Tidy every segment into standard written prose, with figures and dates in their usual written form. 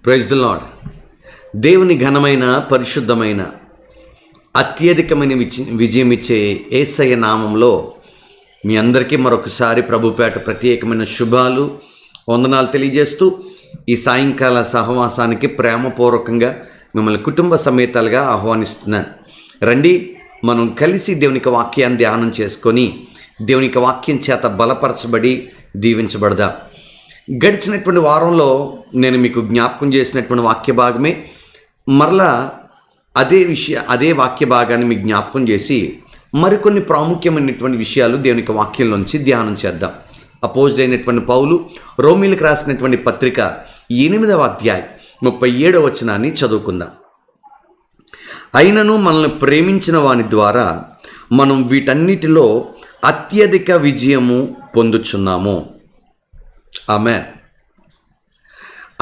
Praise the lord. దేవుని ఘనమైన పరిశుద్ధమైన అత్యధికమైన విజయం ఇచ్చే యేసయ్య నామంలో మీ అందరికీ మరొకసారి ప్రభుపేట ప్రత్యేకమైన శుభాలు వందనాలు తెలియజేస్తూ ఈ సాయంకాల సహవాసానికి ప్రేమపూర్వకంగా మిమ్మల్ని కుటుంబ సమేతాలుగా ఆహ్వానిస్తున్నాను. రండి, మనం కలిసి దేవునికి వాక్యాన్ని ధ్యానం చేసుకొని దేవునికి వాక్యం చేత బలపరచబడి దీవించబడదాం. గడిచినటువంటి వారంలో నేను మీకు జ్ఞాపకం చేసినటువంటి వాక్య భాగమే మరలా అదే వాక్య భాగాన్ని మీకు జ్ఞాపకం చేసి మరికొన్ని ప్రాముఖ్యమైనటువంటి విషయాలు దేవునికి వాక్యంలోంచి ధ్యానం చేద్దాం. అపోజిట్ పౌలు రోమీలకు రాసినటువంటి పత్రిక 8వ అధ్యాయం 37వ వచనాన్ని చదువుకుందాం. అయినను మనల్ని ప్రేమించిన వాని ద్వారా మనం వీటన్నిటిలో అత్యధిక విజయము పొందుచున్నాము. ఆమేన్.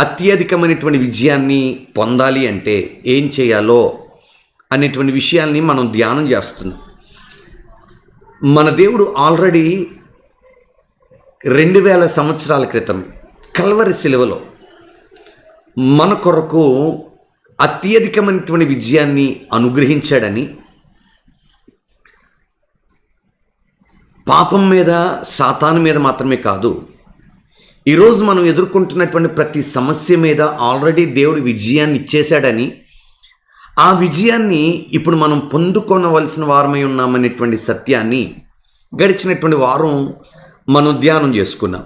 అత్యధికమైనటువంటి విజయాన్ని పొందాలి అంటే ఏం చేయాలో అనేటువంటి విషయాల్ని మనం ధ్యానం చేస్తున్నాం. మన దేవుడు ఆల్రెడీ 2000 సంవత్సరాల క్రితమే కల్వరి శిలువలో మన కొరకు అత్యధికమైనటువంటి విజయాన్ని అనుగ్రహించాడని, పాపం మీద సాతాను మీద మాత్రమే కాదు, ఈరోజు మనం ఎదుర్కొంటున్నటువంటి ప్రతి సమస్య మీద ఆల్రెడీ దేవుడు విజయాన్ని ఇచ్చేశాడని, ఆ విజయాన్ని ఇప్పుడు మనం పొందుకొనవలసిన వారమై ఉన్నామనేటువంటి సత్యాన్ని గడిచినటువంటి వారం మనం ధ్యానం చేసుకున్నాం.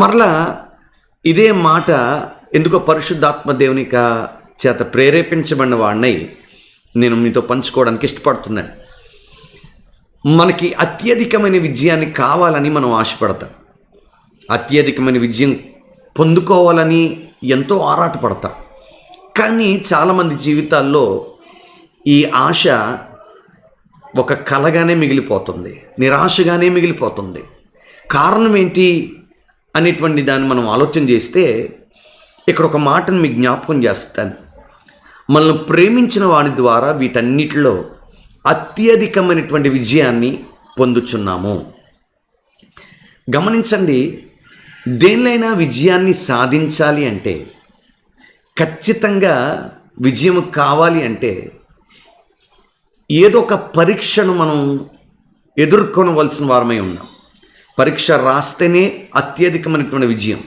మరలా ఇదే మాట ఎందుకో పరిశుద్ధాత్మ దేవుని చేత ప్రేరేపించబడిన వాడినై నేను మీతో పంచుకోవడానికి ఇష్టపడుతున్నాను. మనకి అత్యధికమైన విజయాన్ని కావాలని మనం ఆశపడతాం. అత్యధికమైన విజయం పొందుకోవాలని ఎంతో ఆరాటపడతాం. కానీ చాలామంది జీవితాల్లో ఈ ఆశ ఒక కలగానే మిగిలిపోతుంది, నిరాశగానే మిగిలిపోతుంది. కారణం ఏంటి అనేటువంటి దాన్ని మనం ఆలోచన చేస్తే ఇక్కడ ఒక మాటను మీకు జ్ఞాపకం చేస్తాను. మనల్ని ప్రేమించిన వాని ద్వారా వీటన్నిటిలో అత్యధికమైనటువంటి విజయాన్ని పొందుచున్నాము. గమనించండి, దేనిలైనా విజయాన్ని సాధించాలి అంటే, ఖచ్చితంగా విజయం కావాలి అంటే ఏదో ఒక పరీక్షను మనం ఎదుర్కొనవలసిన వారమై ఉన్నాం. పరీక్ష రాస్తేనే అత్యధికమైనటువంటి విజయం,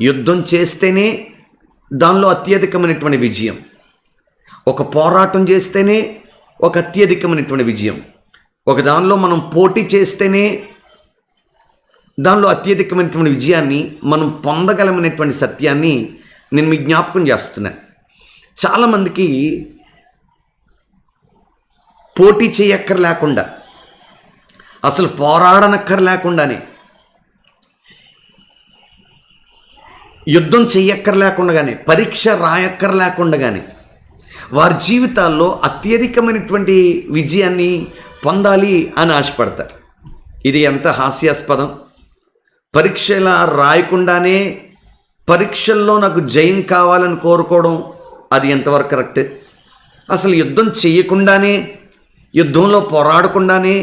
యుద్ధం చేస్తేనే దానిలో అత్యధికమైనటువంటి విజయం, ఒక పోరాటం చేస్తేనే ఒక అత్యధికమైనటువంటి విజయం, ఒక దానిలో మనం పోటీ చేస్తేనే దానిలో అత్యధికమైనటువంటి విజయాన్ని మనం పొందగలమనేటువంటి సత్యాన్ని నేను మీకు జ్ఞాపకం చేస్తున్నాను. చాలామందికి పోటీ చేయక్కర్లేకుండా, అసలు పోరాడనక్కర్లేకుండానే, యుద్ధం చెయ్యక్కర్లేకుండానే, పరీక్ష రాయక్కర్లేకుండానే వారి జీవితాల్లో అత్యధికమైనటువంటి విజయాన్ని పొందాలి అని ఆశపడతారు. ఇది ఎంత హాస్యాస్పదం! పరీక్షలా రాయకుండానే పరీక్షల్లో నాకు జయం కావాలని కోరుకోవడం అది ఎంతవరకు కరెక్ట్? అసలు యుద్ధం చేయకుండానే, యుద్ధంలో పోరాడకుండానే,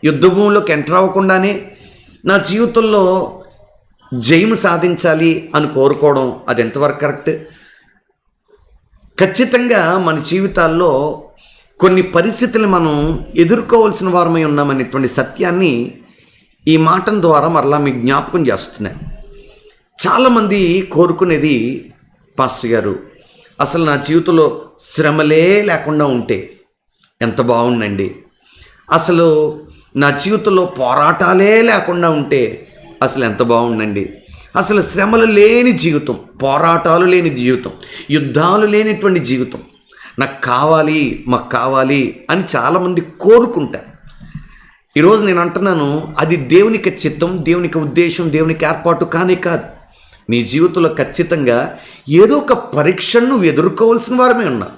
యుద్ధ భూమిలోకి ఎంటర్ అవ్వకుండానే నా జీవితంలో జయం సాధించాలి అని కోరుకోవడం అది ఎంతవరకు కరెక్ట్? ఖచ్చితంగా మన జీవితాల్లో కొన్ని పరిస్థితులు మనం ఎదుర్కోవాల్సిన వారమై ఉన్నామనేటువంటి సత్యాన్ని ఈ మాట ద్వారా మరలా మీకు జ్ఞాపకం చేస్తున్నాను. చాలామంది కోరుకునేది, పాస్టర్ గారు అసలు నా జీవితంలో శ్రమలే లేకుండా ఉంటే ఎంత బాగుండండి, అసలు నా జీవితంలో పోరాటాలే లేకుండా ఉంటే అసలు ఎంత బాగుండండి, అసలు శ్రమలు లేని జీవితం, పోరాటాలు లేని జీవితం, యుద్ధాలు లేనిటువంటి జీవితం నాకు కావాలి, మాకు కావాలి అని చాలామంది కోరుకుంటారు. ఈరోజు నేను అంటున్నాను, అది దేవునికి చిత్తం, దేవునికి ఉద్దేశం, దేవునికి ఏర్పాటు కానే కాదు. నీ జీవితంలో ఖచ్చితంగా ఏదో ఒక పరీక్షను నువ్వు ఎదుర్కోవాల్సిన వారమే ఉన్నావు.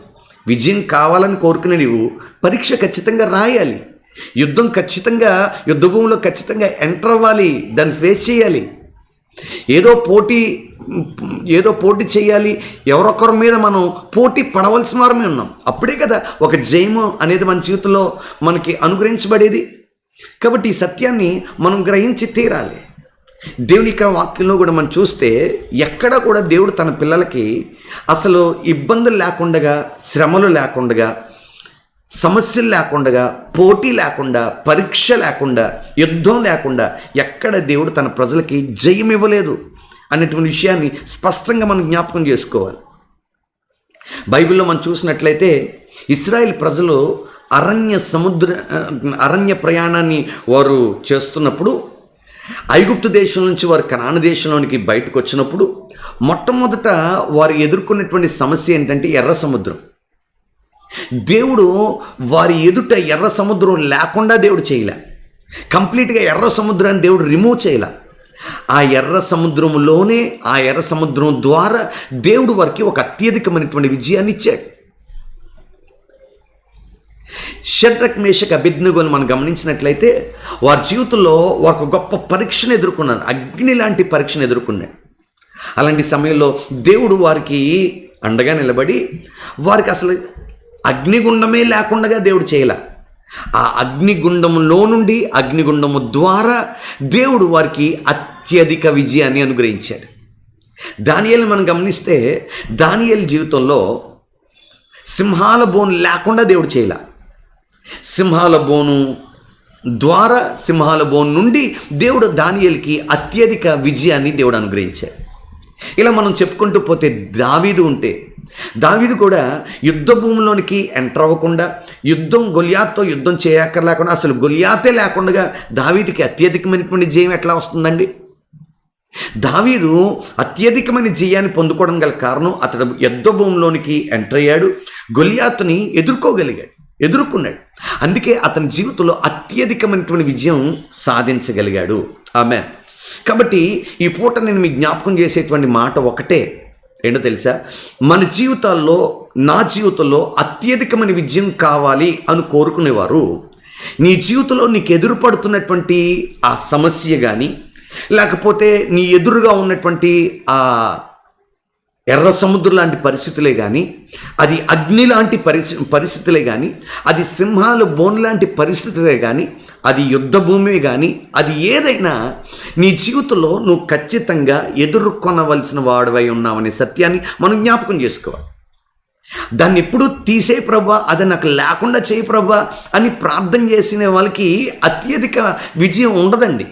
విజయం కావాలని కోరుకునే నీవు పరీక్ష ఖచ్చితంగా రాయాలి, యుద్ధం ఖచ్చితంగా, యుద్ధ భూమిలో ఖచ్చితంగా ఎంటర్ అవ్వాలి, దాన్ని ఫేస్ చేయాలి. ఏదో పోటీ చేయాలి, ఎవరొకరి మీద మనం పోటీ పడవలసిన వారమే ఉన్నాం. అప్పుడే కదా ఒక జయము అనేది మన జీవితంలో మనకి అనుగ్రహించబడేది. కాబట్టి ఈ సత్యాన్ని మనం గ్రహించి తీరాలి. దేవుని యొక్క వాక్యంలో కూడా మనం చూస్తే ఎక్కడ కూడా దేవుడు తన పిల్లలకి అసలు ఇబ్బందులు లేకుండా, శ్రమలు లేకుండా, సమస్యలు లేకుండా, పోటీ లేకుండా, పరీక్ష లేకుండా, యుద్ధం లేకుండా ఎక్కడ దేవుడు తన ప్రజలకి జయం ఇవ్వలేదు అనేటువంటి విషయాన్ని స్పష్టంగా మనం జ్ఞాపకం చేసుకోవాలి. బైబిల్లో మనం చూసినట్లయితే ఇశ్రాయేల్ ప్రజలు అరణ్య ప్రయాణాన్ని వారు చేస్తున్నప్పుడు, ఐగుప్తు దేశం నుంచి వారు కనాను దేశంలోనికి బయటకు వచ్చినప్పుడు మొట్టమొదట వారు ఎదుర్కొన్నటువంటి సమస్య ఏంటంటే ఎర్ర సముద్రం. దేవుడు వారి ఎదుట ఎర్ర సముద్రం లేకుండా దేవుడు చేయలే, కంప్లీట్గా ఎర్ర సముద్రాన్ని దేవుడు రిమూవ్ చేయలే. ఆ ఎర్ర సముద్రంలోనే, ఆ ఎర్ర సముద్రం ద్వారా దేవుడు వారికి ఒక అత్యధికమైనటువంటి విజయాన్ని ఇచ్చాడు. షడ్రక్, మేషక్, అబేద్నెగోను మనం గమనించినట్లయితే వారి జీవితంలో వారికి గొప్ప పరీక్షను ఎదుర్కొన్నారు, అగ్ని లాంటి పరీక్షను ఎదుర్కొన్నాడు. అలాంటి సమయంలో దేవుడు వారికి అండగా నిలబడి వారికి అసలు అగ్నిగుండమే లేకుండా దేవుడు చేయలే. ఆ అగ్నిగుండములో నుండి, అగ్నిగుండము ద్వారా దేవుడు వారికి అత్యధిక విజయాన్ని అనుగ్రహించాడు. దానియేలు మనం గమనిస్తే దానియేలు జీవితంలో సింహాల బోను లేకుండా దేవుడు చేయలే. సింహాల బోను ద్వారా, సింహాల బోను నుండి దేవుడు దానియేలుకి అత్యధిక విజయాన్ని దేవుడు అనుగ్రహించాడు. ఇలా మనం చెప్పుకుంటూ పోతే దావీదు కూడా యుద్ధ భూమిలోనికి ఎంటర్ అవ్వకుండా, గొలియాత్తో యుద్ధం చేయక్కర్లేకుండా, అసలు గొలియాతే లేకుండా దావీదుకి అత్యధికమైనటువంటి జయం ఎట్లా వస్తుందండి? దావీదు అత్యధికమైన జయాన్ని పొందుకోవడం గల కారణం అతడు యుద్ధ భూమిలోనికి ఎంటర్ అయ్యాడు, గొలియాతుని ఎదుర్కొన్నాడు. అందుకే అతని జీవితంలో అత్యధికమైనటువంటి విజయం సాధించగలిగాడు. ఆమేన్. కాబట్టి ఈ పూట నేను మీకు జ్ఞాపకం చేసేటువంటి మాట ఒకటే, ఏంటో తెలుసా? మన జీవితాల్లో, నా జీవితంలో అత్యధికమైన విజయం కావాలి అని కోరుకునేవారు నీ జీవితంలో నీకు ఎదురుపడుతున్నటువంటి ఆ సమస్య కానీ, లేకపోతే నీ ఎదురుగా ఉన్నటువంటి ఆ ఎర్ర సముద్రం లాంటి పరిస్థితులే కానీ, అది అగ్ని లాంటి పరిస్థితులే కానీ, అది సింహాల బోన్ లాంటి పరిస్థితులే కానీ, అది యుద్ధ భూమే కానీ, అది ఏదైనా నీ జీవితంలో నువ్వు ఖచ్చితంగా ఎదుర్కొనవలసిన వాడివై ఉన్నావనే సత్యాన్ని మనం జ్ఞాపకం చేసుకోవాలి. దాన్ని ఎప్పుడు తీసే ప్రభా, అది నాకు లేకుండా చేయి ప్రభా అని ప్రార్థన చేసిన వాళ్ళకి అత్యధిక విజయం ఉండదండి.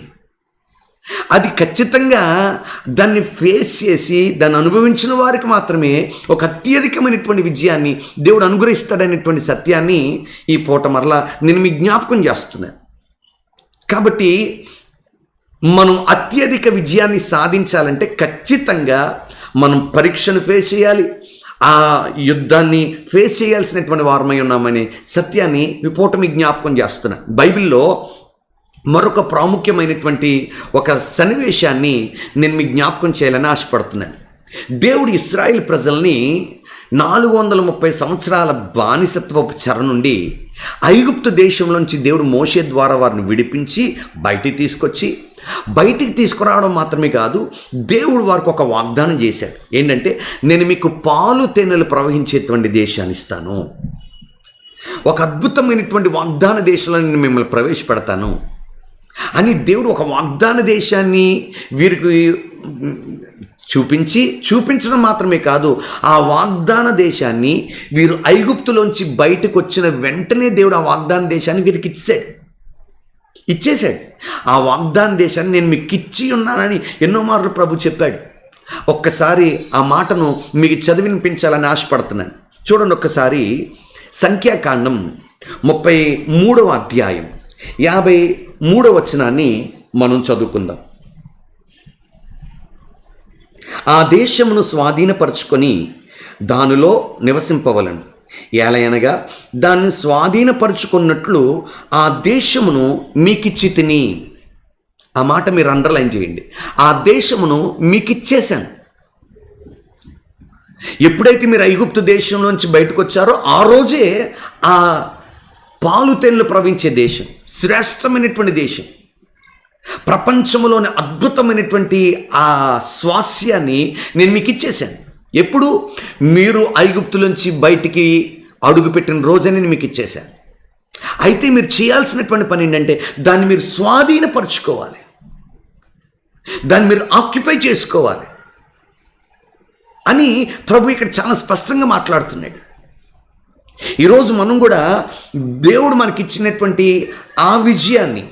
అది ఖచ్చితంగా దాన్ని ఫేస్ చేసి దాన్ని అనుభవించిన వారికి మాత్రమే ఒక అత్యధికమైనటువంటి విజయాన్ని దేవుడు అనుగ్రహిస్తాడనేటువంటి సత్యాన్ని ఈ పూట మరలా నేను మీకు జ్ఞాపకం చేస్తున్నాను. కాబట్టి మనం అత్యధిక విజయాన్ని సాధించాలంటే ఖచ్చితంగా మనం పరీక్షను ఫేస్ చేయాలి, ఆ యుద్ధాన్ని ఫేస్ చేయాల్సినటువంటి వారమై ఉన్నామనే సత్యాన్ని ఈ పూట మీకు జ్ఞాపకం చేస్తున్నాను. బైబిల్లో మరొక ప్రాముఖ్యమైనటువంటి ఒక సన్నివేశాన్ని నేను మీకు జ్ఞాపకం చేయాలని ఆశపడుతున్నాను. దేవుడు ఇశ్రాయేల్ ప్రజల్ని 430 సంవత్సరాల బానిసత్వపు చెర నుండి ఐగుప్తు దేశంలోంచి దేవుడు మోషే ద్వారా వారిని విడిపించి బయటికి తీసుకురావడం మాత్రమే కాదు, దేవుడు వారికి ఒక వాగ్దానం చేశాడు. ఏంటంటే, నేను మీకు పాలు తేనెలు ప్రవహించేటువంటి దేశాన్ని ఇస్తాను, ఒక అద్భుతమైనటువంటి వాగ్దాన దేశంలో నేను మిమ్మల్ని ప్రవేశపెడతాను అని దేవుడు ఒక వాగ్దాన దేశాన్ని వీరికి చూపించడం మాత్రమే కాదు, ఆ వాగ్దాన దేశాన్ని వీరు ఐగుప్తులోంచి బయటకు వచ్చిన వెంటనే దేవుడు ఆ వాగ్దాన దేశాన్ని వీరికి ఇచ్చేశాడు. ఆ వాగ్దాన దేశాన్ని నేను మీకు ఇచ్చి ఉన్నానని ఎన్నో మార్లు ప్రభు చెప్పాడు. ఒక్కసారి ఆ మాటను మీకు చదివినిపించాలని ఆశపడుతున్నాను. చూడండి ఒక్కసారి సంఖ్యాకాండం 33వ అధ్యాయం 53వ వచనాన్ని మనం చదువుకుందాం. ఆ దేశమును స్వాధీనపరచుకొని దానిలో నివసింపవలను, ఏలయనగా దాన్ని స్వాధీనపరుచుకున్నట్లు ఆ దేశమును మీకిచ్చి తిని. ఆ మాట మీరు అండర్లైన్ చేయండి. ఆ దేశమును మీకిచ్చేశాను. ఎప్పుడైతే మీరు ఐగుప్తు దేశంలోంచి బయటకు వచ్చారో ఆ రోజే ఆ పాలు తేనెలు ప్రవహించే దేశం, శ్రేష్టమైనటువంటి దేశం, ప్రపంచంలోని అద్భుతమైనటువంటి ఆ స్వాస్యాన్ని నేను మీకు ఇచ్చేశాను. ఎప్పుడు? మీరు ఐగుప్తులోంచి బయటికి అడుగుపెట్టిన రోజని నేను మీకు ఇచ్చేశాను. అయితే మీరు చేయాల్సినటువంటి పని ఏంటంటే దాన్ని మీరు స్వాధీనపరచుకోవాలి. దాన్ని మీరు ఆక్యుపై చేసుకోవాలి అని ప్రభు ఇక్కడ చాలా స్పష్టంగా మాట్లాడుతున్నాడు. ఈరోజు మనం కూడా దేవుడు మనకిచ్చినటువంటి ఆ విజయాన్ని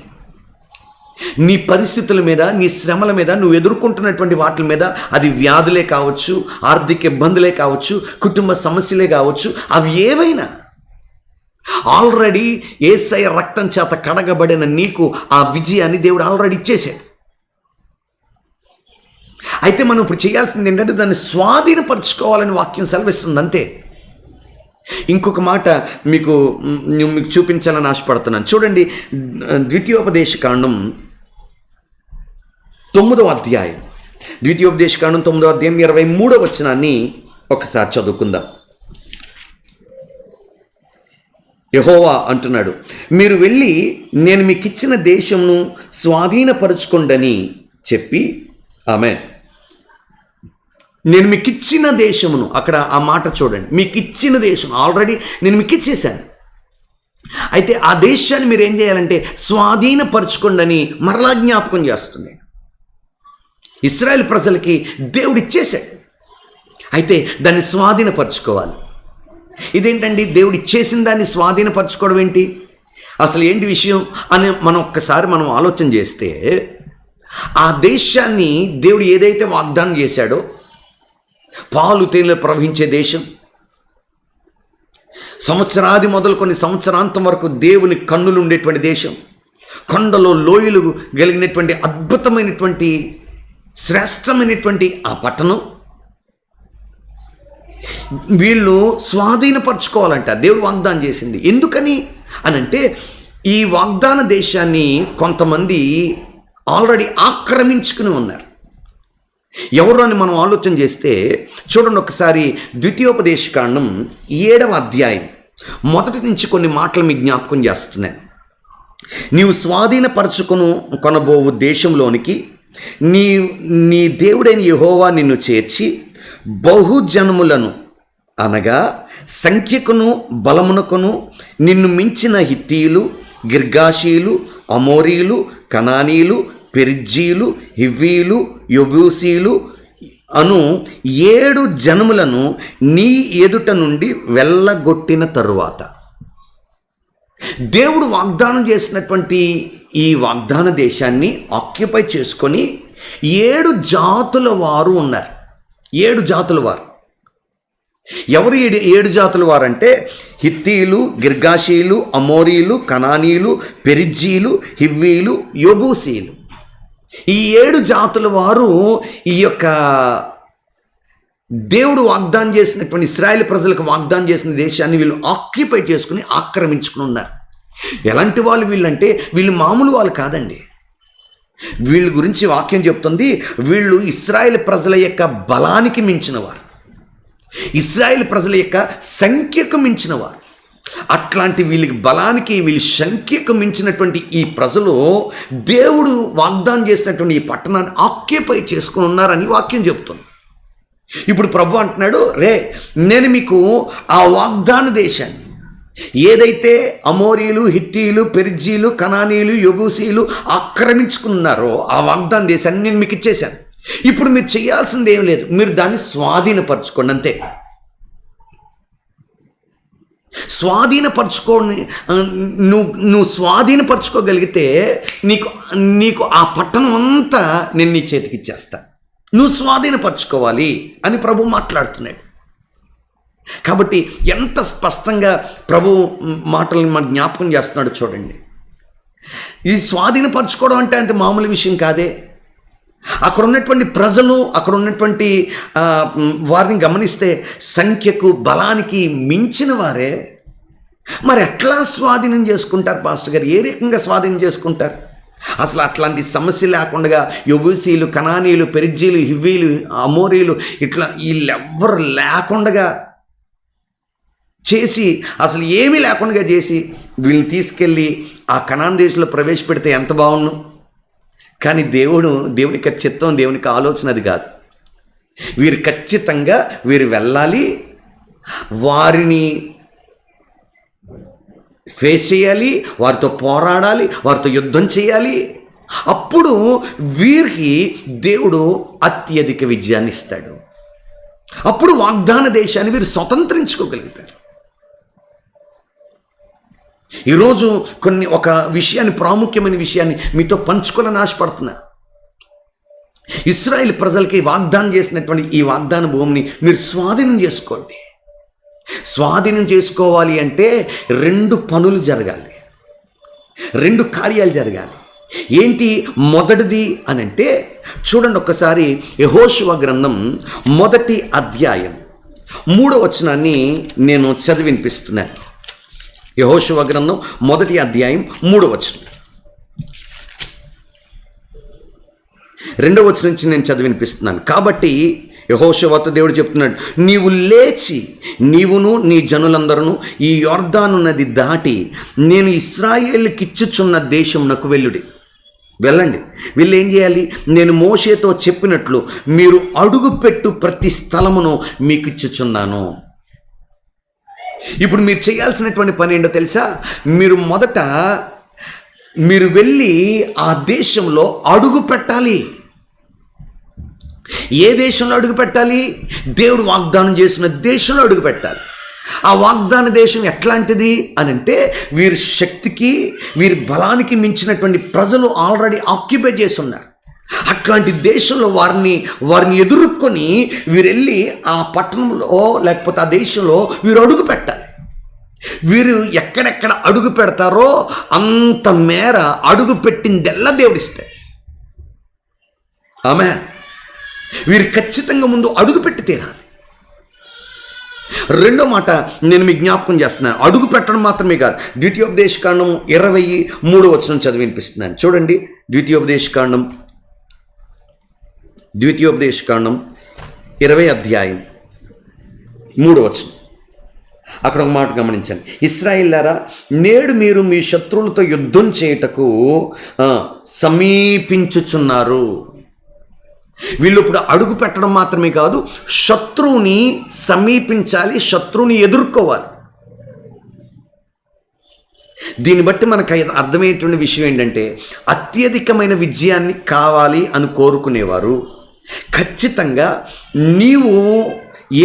నీ పరిస్థితుల మీద, నీ శ్రమల మీద, నువ్వు ఎదుర్కొంటున్నటువంటి వాటి మీద, అది వ్యాధులే కావచ్చు, ఆర్థిక ఇబ్బందులే కావచ్చు, కుటుంబ సమస్యలే కావచ్చు, అవి ఏవైనా ఆల్రెడీ యేసయ్య రక్తం చేత కడగబడిన నీకు ఆ విజయాన్ని దేవుడు ఆల్రెడీ ఇచ్చేశాడు. అయితే మనం ఇప్పుడు చేయాల్సింది ఏంటంటే దాన్ని స్వాధీనపరచుకోవాలని వాక్యం సెలవిస్తుంది, అంతే. ఇంకొక మాట మీకు చూపించాలని ఆశపడుతున్నాను. చూడండి, ద్వితీయోపదేశకాండం 9వ అధ్యాయం 9వ అధ్యాయం 23వ వచనాన్ని ఒకసారి చదువుకుందాం. యెహోవా అంటున్నాడు, మీరు వెళ్ళి నేను మీకు ఇచ్చిన దేశంను స్వాధీనపరచుకోండని చెప్పి, ఆమేన్. నేను మీకు ఇచ్చిన దేశమును, అక్కడ ఆ మాట చూడండి, మీకు ఇచ్చిన దేశం ఆల్రెడీ నేను మీకు ఇచ్చేశాను. అయితే ఆ దేశాన్ని మీరు ఏం చేయాలంటే స్వాధీనపరచుకోండని మరలా జ్ఞాపకం చేస్తుంది. ఇశ్రాయేల్ ప్రజలకి దేవుడు ఇచ్చేశాడు, అయితే దాన్ని స్వాధీనపరచుకోవాలి. ఇదేంటండి, దేవుడు ఇచ్చేసిన దాన్ని స్వాధీనపరచుకోవడం ఏంటి, అసలు ఏంటి విషయం అని మనం ఆలోచన చేస్తే, ఆ దేశాన్ని దేవుడు ఏదైతే వాగ్దానం చేశాడో, పాలు తేనెలు ప్రవహించే దేశం, సంవత్సరాది మొదలుకొని సంవత్సరాంతం వరకు దేవుని కన్నులు ఉండేటువంటి దేశం, కొండలో లోయలు కలిగినటువంటి అద్భుతమైనటువంటి శ్రేష్టమైనటువంటి ఆ పట్టణం, వీళ్ళు స్వాధీనపరచుకోవాలంట. దేవుడు వాగ్దానం చేసింది. ఎందుకని అనంటే, ఈ వాగ్దాన దేశాన్ని కొంతమంది ఆల్రెడీ ఆక్రమించుకుని ఉన్నారు. ఎవరు అని మనం ఆలోచన చేస్తే చూడండి ఒకసారి, ద్వితీయోపదేశకాండం 7వ అధ్యాయం 1 నుంచి కొన్ని మాటలు మీకు జ్ఞాపకం చేస్తున్నాను. నీవు కొనబోవు దేశంలోనికి నీ దేవుడైన యెహోవా నిన్ను చేర్చి బహుజనములను, అనగా సంఖ్యకును బలమునకును నిన్ను మించిన హిత్తీయులు, గిర్గాషీలు, అమోరీలు, కనానీలు, పెరిజ్జీలు, హివ్వీలు, యెబూసీలు అను 7 జనములను నీ ఎదుట నుండి వెళ్ళగొట్టిన తరువాత, దేవుడు వాగ్దానం చేసినటువంటి ఈ వాగ్దాన దేశాన్ని ఆక్యుపై చేసుకొని 7 జాతుల వారు ఉన్నారు. 7 జాతుల వారు ఎవరు? 7 జాతుల వారంటే హిత్తీలు, గిర్గాషీలు, అమోరీలు, కనానీలు, పెరిజ్జీలు, హివ్వీలు, యెబూసీలు. ఈ 7 జాతుల వారు ఈ యొక్క దేవుడు వాగ్దానం చేసినటువంటి ఇశ్రాయేల్ ప్రజలకు వాగ్దానం చేసిన దేశాన్ని వీళ్ళు ఆక్యుపై చేసుకుని ఆక్రమించుకుని ఉన్నారు. ఎలాంటి వాళ్ళు వీళ్ళంటే, వీళ్ళు మామూలు వాళ్ళు కాదండి. వీళ్ళ గురించి వాక్యం చెప్తుంది, వీళ్ళు ఇశ్రాయేల్ ప్రజల యొక్క బలానికి మించినవారు, ఇశ్రాయేల్ ప్రజల యొక్క సంఖ్యకు మించినవారు. అట్లాంటి వీళ్ళకి బలానికి, వీళ్ళ సంఖ్యకు మించినటువంటి ఈ ప్రజలు దేవుడు వాగ్దానం చేసినటువంటి ఈ పట్టణాన్ని ఆక్యుపై చేసుకుని ఉన్నారని వాక్యం చెప్తుంది. ఇప్పుడు ప్రభు అంటున్నాడు, నేను మీకు ఆ వాగ్దాన దేశాన్ని, ఏదైతే అమోరీలు, హిత్తీలు, పెరిజ్జీలు, కనానీలు, యెబూసీలు ఆక్రమించుకున్నారో ఆ వాగ్దాన దేశాన్ని నేను మీకు ఇచ్చేశాను. ఇప్పుడు మీరు చేయాల్సింది ఏం లేదు, మీరు దాన్ని స్వాధీనపరచుకోండి, అంతే. స్వాధీనపరచుకోని నువ్వు స్వాధీనపరచుకోగలిగితే నీకు ఆ పట్టణం అంతా నేను నీ చేతికి ఇచ్చేస్తా. నువ్వు స్వాధీనపరచుకోవాలి అని ప్రభు మాట్లాడుతున్నాడు. కాబట్టి ఎంత స్పష్టంగా ప్రభు మాటలను మన జ్ఞాపకం చేస్తున్నాడు చూడండి. ఇది స్వాధీనపరచుకోవడం అంటే అంత మామూలు విషయం కాదే. అక్కడ ఉన్నటువంటి ప్రజలు, అక్కడ ఉన్నటువంటి వారిని గమనిస్తే సంఖ్యకు బలానికి మించిన వారే. మరి ఎట్లా స్వాధీనం చేసుకుంటారు పాస్టర్ గారు? ఏ రకంగా స్వాధీనం చేసుకుంటారు? అసలు అట్లాంటి సమస్య లేకుండా యెబూసీలు, కనానీలు, పెరిజ్జీలు, హివ్వీలు, అమోరీలు ఇట్లా వీళ్ళెవ్వరు లేకుండా చేసి, అసలు ఏమీ లేకుండా చేసి వీళ్ళని తీసుకెళ్ళి ఆ కనాన్ దేశంలో ప్రవేశపెడితే ఎంత బాగుండు. కానీ దేవునికి చిత్తం, దేవునికి ఆలోచన అది కాదు. వీరు ఖచ్చితంగా వీరు వెళ్ళాలి, వారిని ఫేస్ చేయాలి, వారితో పోరాడాలి, వారితో యుద్ధం చేయాలి. అప్పుడు వీరికి దేవుడు అత్యధిక విజయాన్ని ఇస్తాడు. అప్పుడు వాగ్దాన దేశాన్ని వీరు స్వతంత్రించుకోగలుగుతారు. ఈరోజు ఒక విషయాన్ని, ప్రాముఖ్యమైన విషయాన్ని మీతో పంచుకోవాలని ఆశపడుతున్నా. ఇశ్రాయేల్ ప్రజలకి వాగ్దానం చేసినటువంటి ఈ వాగ్దాన భూమిని మీరు స్వాధీనం చేసుకోండి. స్వాధీనం చేసుకోవాలి అంటే 2 పనులు జరగాలి, 2 కార్యాలు జరగాలి. ఏంటి మొదటిది అని అంటే, చూడండి ఒక్కసారి యెహోషువ గ్రంథం 1వ అధ్యాయం 3వ వచనాన్ని నేను చదివి వినిపిస్తున్నాను. యెహోషువ గ్రంథం 1వ అధ్యాయం 3వ వచనం, 2వ వచనం నుంచి నేను చదివి వినిపిస్తున్నాను. కాబట్టి యెహోషువతో దేవుడు చెప్తున్నాడు, నీవు లేచి నీవును నీ జనులందరూ ఈ యొర్దాను నది దాటి నేను ఇశ్రాయేలుకి ఇచ్చుచున్న దేశమునకు వెళ్ళండి. వీళ్ళు ఏం చేయాలి? నేను మోషేతో చెప్పినట్లు మీరు అడుగుపెట్టు ప్రతి స్థలమును మీకు ఇచ్చుచున్నాను. ఇప్పుడు మీరు చేయాల్సినటువంటి పని ఏంటో తెలుసా? మీరు వెళ్ళి ఆ దేశంలో అడుగు పెట్టాలి. ఏ దేశంలో అడుగు పెట్టాలి? దేవుడు వాగ్దానం చేసిన దేశంలో అడుగు పెట్టాలి. ఆ వాగ్దాన దేశం ఎట్లాంటిది అని అంటే, వీరి శక్తికి వీరి బలానికి మించినటువంటి ప్రజలు ఆల్రెడీ ఆక్యుపై చేసి ఉన్నారు. అట్లాంటి దేశంలో వారిని ఎదుర్కొని వీరు వెళ్ళి ఆ పట్టణంలో లేకపోతే ఆ దేశంలో వీరు అడుగు పెట్టాలి. వీరు ఎక్కడెక్కడ అడుగు పెడతారో అంత మేర అడుగు పెట్టిందెల్లా దేవుడిస్తాడు. ఆమేన్. వీరు ఖచ్చితంగా ముందు అడుగు పెట్టి తీరాలి. 2వ మాట నేను మీకు జ్ఞాపకం చేస్తున్నాను. అడుగు పెట్టడం మాత్రమే కాదు. ద్వితీయోపదేశకాండం 23వ వచనం చదివి వినిపిస్తున్నాను. చూడండి, ద్వితీయోపదేశకాండం 20వ అధ్యాయం 3వ వచనం. అక్కడ ఒక మాట గమనించండి. ఇశ్రాయేలులారా, నేడు మీరు మీ శత్రువులతో యుద్ధం చేయుటకు సమీపించుచున్నారు. వీళ్ళు ఇప్పుడు అడుగు పెట్టడం మాత్రమే కాదు, శత్రువుని సమీపించాలి, శత్రువుని ఎదుర్కోవాలి. దీన్ని బట్టి మనకు అర్థమయ్యేటువంటి విషయం ఏంటంటే, అత్యధికమైన విజయాన్ని కావాలి అని కోరుకునేవారు ఖచ్చితంగా నీవు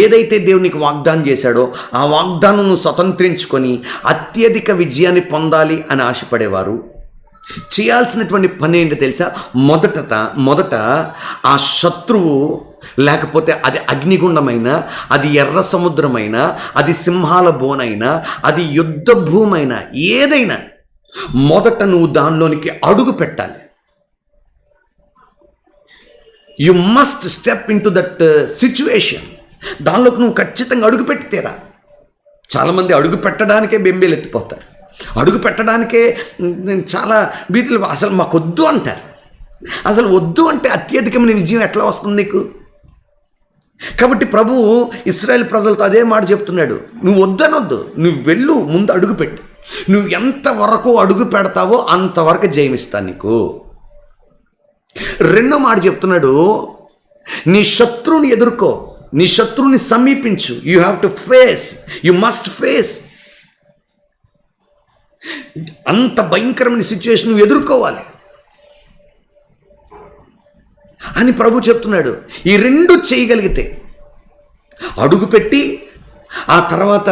ఏదైతే దేవునికి వాగ్దానం చేశాడో ఆ వాగ్దానం స్వతంత్రించుకొని అత్యధిక విజయాన్ని పొందాలి అని ఆశపడేవారు చేయాల్సినటువంటి పని ఏంటో తెలుసా? మొదట ఆ శత్రువు, లేకపోతే అది అగ్నిగుండమైన, అది ఎర్ర సముద్రమైన, అది సింహాల బోనైనా, అది యుద్ధ భూమైనా, ఏదైనా మొదట నువ్వు దానిలోనికి అడుగు పెట్టాలి. You must step in to that situation. దానిలోకి నువ్వు ఖచ్చితంగా అడుగు పెట్టి తీరా. చాలామంది అడుగు పెట్టడానికే బెంబేలు ఎత్తిపోతారు, అడుగు పెట్టడానికే చాలా భీతులు, అసలు మాకు వద్దు అంటారు. అసలు వద్దు అంటే అత్యధికమైన విజయం ఎట్లా వస్తుంది నీకు? కాబట్టి ప్రభువు ఇశ్రాయేల్ ప్రజలతో అదే మాట చెప్తున్నాడు, నువ్వు వద్దనొద్దు, నువ్వు వెళ్ళు, ముందు అడుగు పెట్టు. నువ్వు ఎంతవరకు అడుగు పెడతావో అంతవరకు జయమిస్తాను నీకు. 2వ మాట చెప్తున్నాడు, నీ శత్రువుని ఎదుర్కో, నీ శత్రువుని సమీపించు. You have to face, you must face. అంత భయంకరమైన సిచ్యువేషన్ నువ్వు ఎదుర్కోవాలి అని ప్రభు చెప్తున్నాడు. ఈ 2 చేయగలిగితే, అడుగుపెట్టి ఆ తర్వాత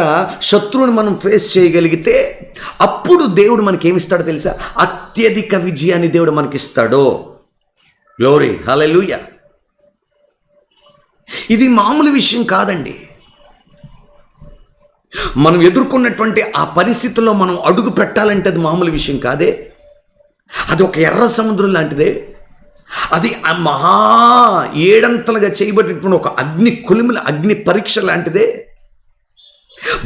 శత్రువుని మనం ఫేస్ చేయగలిగితే, అప్పుడు దేవుడు మనకేమిస్తాడో తెలుసా? అత్యధిక విజయాన్ని దేవుడు మనకిస్తాడు. గ్లోరీ, హల్లెలూయా. ఇది మామూలు విషయం కాదండి. మనం ఎదుర్కొన్నటువంటి ఆ పరిస్థితుల్లో మనం అడుగు పెట్టాలంటే అది మామూలు విషయం కాదే. అది ఒక ఎర్ర సముద్రం లాంటిదే. అది మహా 7 చేయబడినటువంటి ఒక అగ్ని కొలిమిల అగ్ని పరీక్ష లాంటిదే.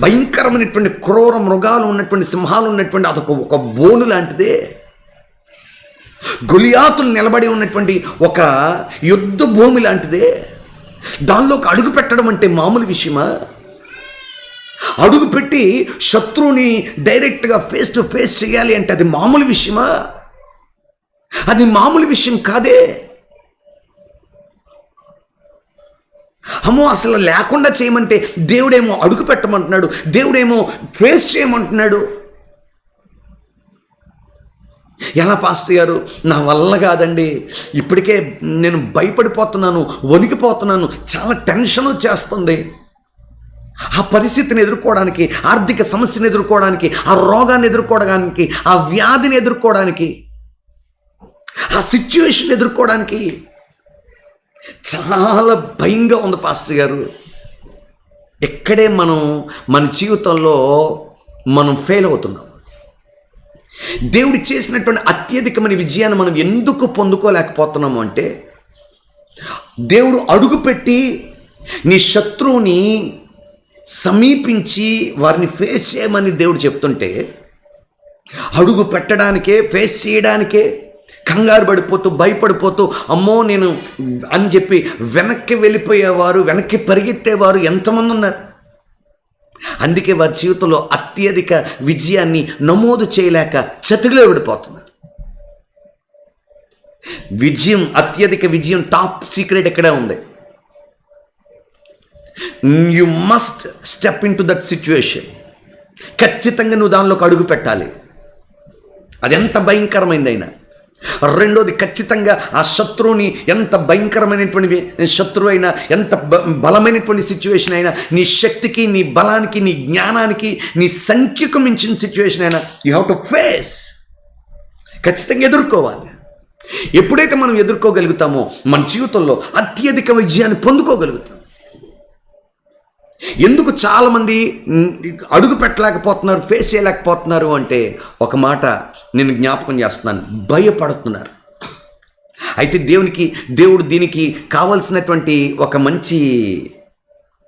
భయంకరమైనటువంటి క్రూర మృగాలు ఉన్నటువంటి, సింహాలు ఉన్నటువంటి ఒక బోను లాంటిదే. గొలియాతులు నిలబడి ఉన్నటువంటి ఒక యుద్ధ భూమి లాంటిదే. దానిలోకి అడుగు పెట్టడం అంటే మామూలు విషయమా? అడుగు పెట్టి శత్రువుని డైరెక్ట్గా ఫేస్ టు ఫేస్ చేయాలి అంటే అది మామూలు విషయమా? అది మామూలు విషయం కాదే. అమ్మో, అసలు లేకుండా చేయమంటే దేవుడేమో అడుగు పెట్టమంటున్నాడు, దేవుడేమో ఫేస్ చేయమంటున్నాడు. ఎలా పాస్టర్ గారు, నా వల్ల కాదండి, ఇప్పటికే నేను భయపడిపోతున్నాను, వణికిపోతున్నాను, చాలా టెన్షన్ వచ్చేస్తుంది. ఆ పరిస్థితిని ఎదుర్కోవడానికి, ఆర్థిక సమస్యను ఎదుర్కోవడానికి, ఆ రోగాన్ని ఎదుర్కోవడానికి, ఆ వ్యాధిని ఎదుర్కోవడానికి, ఆ సిచ్యువేషన్ ఎదుర్కోవడానికి చాలా భయంగా ఉంది పాస్టర్ గారు. ఎక్కడే మన జీవితంలో మనం ఫెయిల్ అవుతున్నాం. దేవుడు చేసినటువంటి అత్యధికమైన విజయాన్ని మనం ఎందుకు పొందుకోలేకపోతున్నాము అంటే, దేవుడు అడుగుపెట్టి నీ శత్రువుని సమీపించి వారిని ఫేస్ చేయమని దేవుడు చెప్తుంటే, అడుగు పెట్టడానికే, ఫేస్ చేయడానికే కంగారు పడిపోతూ, భయపడిపోతూ, అమ్మో నేను అని చెప్పి వెనక్కి వెళ్ళిపోయేవారు, వెనక్కి పరిగెత్తేవారు ఎంతమంది ఉన్నారు. అందుకే వారి జీవితంలో అత్యధిక విజయాన్ని నమోదు చేయలేక చతికిలో విడిపోతున్నారు. విజయం, అత్యధిక విజయం టాప్ సీక్రెట్ ఎక్కడే ఉంది. You must step in to that situation. ఖచ్చితంగా నువ్వు దానిలోకి అడుగు పెట్టాలి, అది ఎంత భయంకరమైందైనా. రెండోది, ఖచ్చితంగా ఆ శత్రువుని, ఎంత భయంకరమైనటువంటి శత్రువు అయినా, ఎంత బలమైనటువంటి సిచ్యువేషన్ అయినా, నీ శక్తికి, నీ బలానికి, నీ జ్ఞానానికి, నీ సంఖ్యకు మించిన సిచ్యువేషన్ అయినా యూ హ్యావ్ టు ఫేస్. ఖచ్చితంగా ఎదుర్కోవాలి. ఎప్పుడైతే మనం ఎదుర్కోగలుగుతామో మన జీవితంలో అత్యధిక విజయాన్ని పొందుకోగలుగుతాం. ఎందుకు చాలామంది అడుగు పెట్టలేకపోతున్నారు, ఫేస్ చేయలేకపోతున్నారు అంటే, ఒక మాట నేను జ్ఞాపకం చేస్తున్నాను, భయపడుతున్నారు. అయితే దేవుడు దీనికి కావలసినటువంటి ఒక మంచి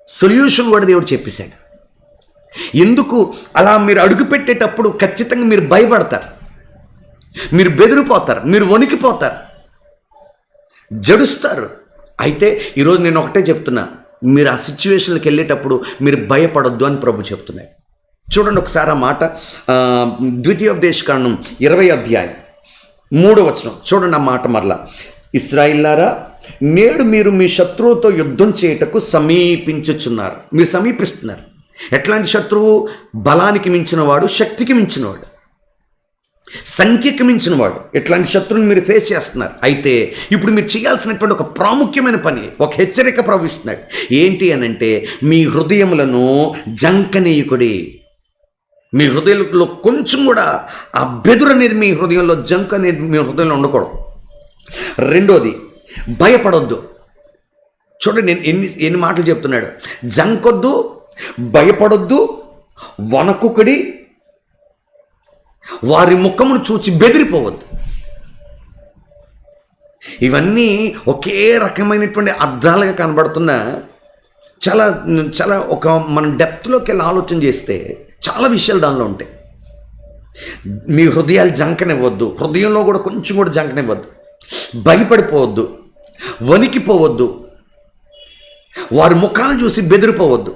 సొల్యూషన్ కూడా దేవుడు చెప్పేశాడు. ఎందుకు అలా మీరు అడుగు పెట్టేటప్పుడు ఖచ్చితంగా మీరు భయపడతారు, మీరు బెదిరిపోతారు, మీరు వణికిపోతారు, జడుస్తారు. అయితే ఈరోజు నేను ఒకటే చెప్తున్నా, మీరు ఆ సిచ్యువేషన్కి వెళ్ళేటప్పుడు మీరు భయపడొద్దు అని ప్రభు చెప్తున్నాయి. చూడండి ఒకసారి ఆ మాట, ద్వితీయోపదేశకాండం 20 చూడండి ఆ మాట మరలా. ఇశ్రాయేలులారా, నేడు మీరు మీ శత్రువుతో యుద్ధం చేయుటకు సమీపించుచున్నారు. మీరు సమీపిస్తున్నారు. ఎట్లాంటి శత్రువు? బలానికి మించినవాడు, శక్తికి మించినవాడు, సంఖ్యకు మించినవాడు. ఎట్లాంటి శత్రువుని మీరు ఫేస్ చేస్తున్నారు. అయితే ఇప్పుడు మీరు చేయాల్సినటువంటి ఒక ప్రాముఖ్యమైన పని, ఒక హెచ్చరిక ప్రవహిస్తున్నాడు. ఏంటి అనంటే, మీ హృదయములను జంకనీయకుడి. మీ హృదయంలో కొంచెం కూడా ఆ బెదురు అనేది, మీ హృదయంలో జంక్ అనేది మీ హృదయంలో ఉండకూడదు. రెండోది, భయపడొద్దు. చూడండి నేను ఎన్ని మాటలు చెప్తున్నాడు. జంకొద్దు, భయపడొద్దు, వణకుకుడి, వారి ముఖమును చూచి బెదిరిపోవద్దు. ఇవన్నీ ఒకే రకమైనటువంటి అర్థాలుగా కనబడుతున్న చాలా చాలా మనం డెప్త్లోకి వెళ్ళి ఆలోచన చేస్తే చాలా విషయాలు దానిలో ఉంటాయి. మీ హృదయాలు జంకనివ్వద్దు, హృదయంలో కూడా కొంచెం కూడా జంకనివ్వద్దు, భయపడిపోవద్దు, వణికిపోవద్దు, వారి ముఖాలను చూసి బెదిరిపోవద్దు.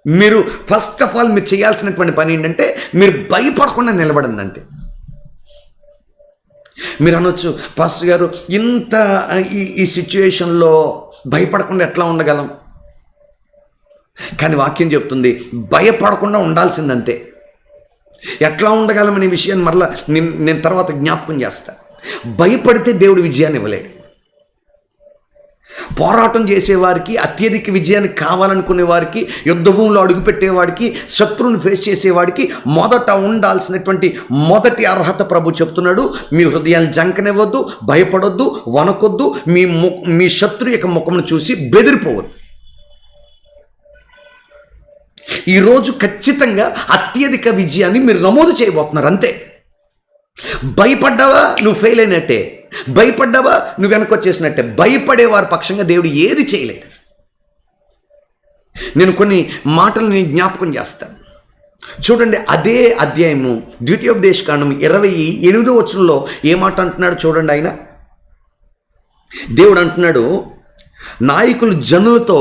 మీరు ఫస్ట్ ఆఫ్ ఆల్ మీరు చేయాల్సినటువంటి పని ఏంటంటే, మీరు భయపడకుండా నిలబడండి అంతే. మీరు అనొచ్చు, పాస్టర్ గారు ఇంత ఈ సిచ్యువేషన్లో భయపడకుండా ఎట్లా ఉండగలం? కానీ వాక్యం చెప్తుంది, భయపడకుండా ఉండాల్సిందంతే. ఎట్లా ఉండగలమనే విషయాన్ని మరలా నేను తర్వాత జ్ఞాపకం చేస్తాను. భయపడితే దేవుడు విజయాన్ని ఇవ్వలేడు. పోరాటం చేసేవారికి, అత్యధిక విజయాన్ని కావాలనుకునే వారికి, యుద్ధ భూమిలో అడుగుపెట్టేవాడికి, శత్రువుని ఫేస్ చేసేవాడికి మొదట ఉండాల్సినటువంటి మొదటి అర్హత ప్రభు చెప్తున్నాడు. మీ హృదయాన్ని జంకనివ్వద్దు, భయపడొద్దు, వణకొద్దు, మీ శత్రు యొక్క ముఖమును చూసి బెదిరిపోవద్దు. ఈరోజు ఖచ్చితంగా అత్యధిక విజయాన్ని మీరు నమోదు చేయబోతున్నారు అంతే. భయపడ్డావా, నువ్వు ఫెయిల్ అయినట్టే. భయపడ్డావా, నువ్వు వెనకొచ్చేసినట్టే. భయపడేవారి పక్షంగా దేవుడు ఏది చేయలేడు. నేను కొన్ని మాటలు జ్ఞాపకం చేస్తాను. చూడండి, అదే అధ్యాయము ద్వితీయోపదేశకాండం 28 ఏ మాట అంటున్నాడు చూడండి. ఆయన దేవుడు అంటున్నాడు, నాయకులు జనులతో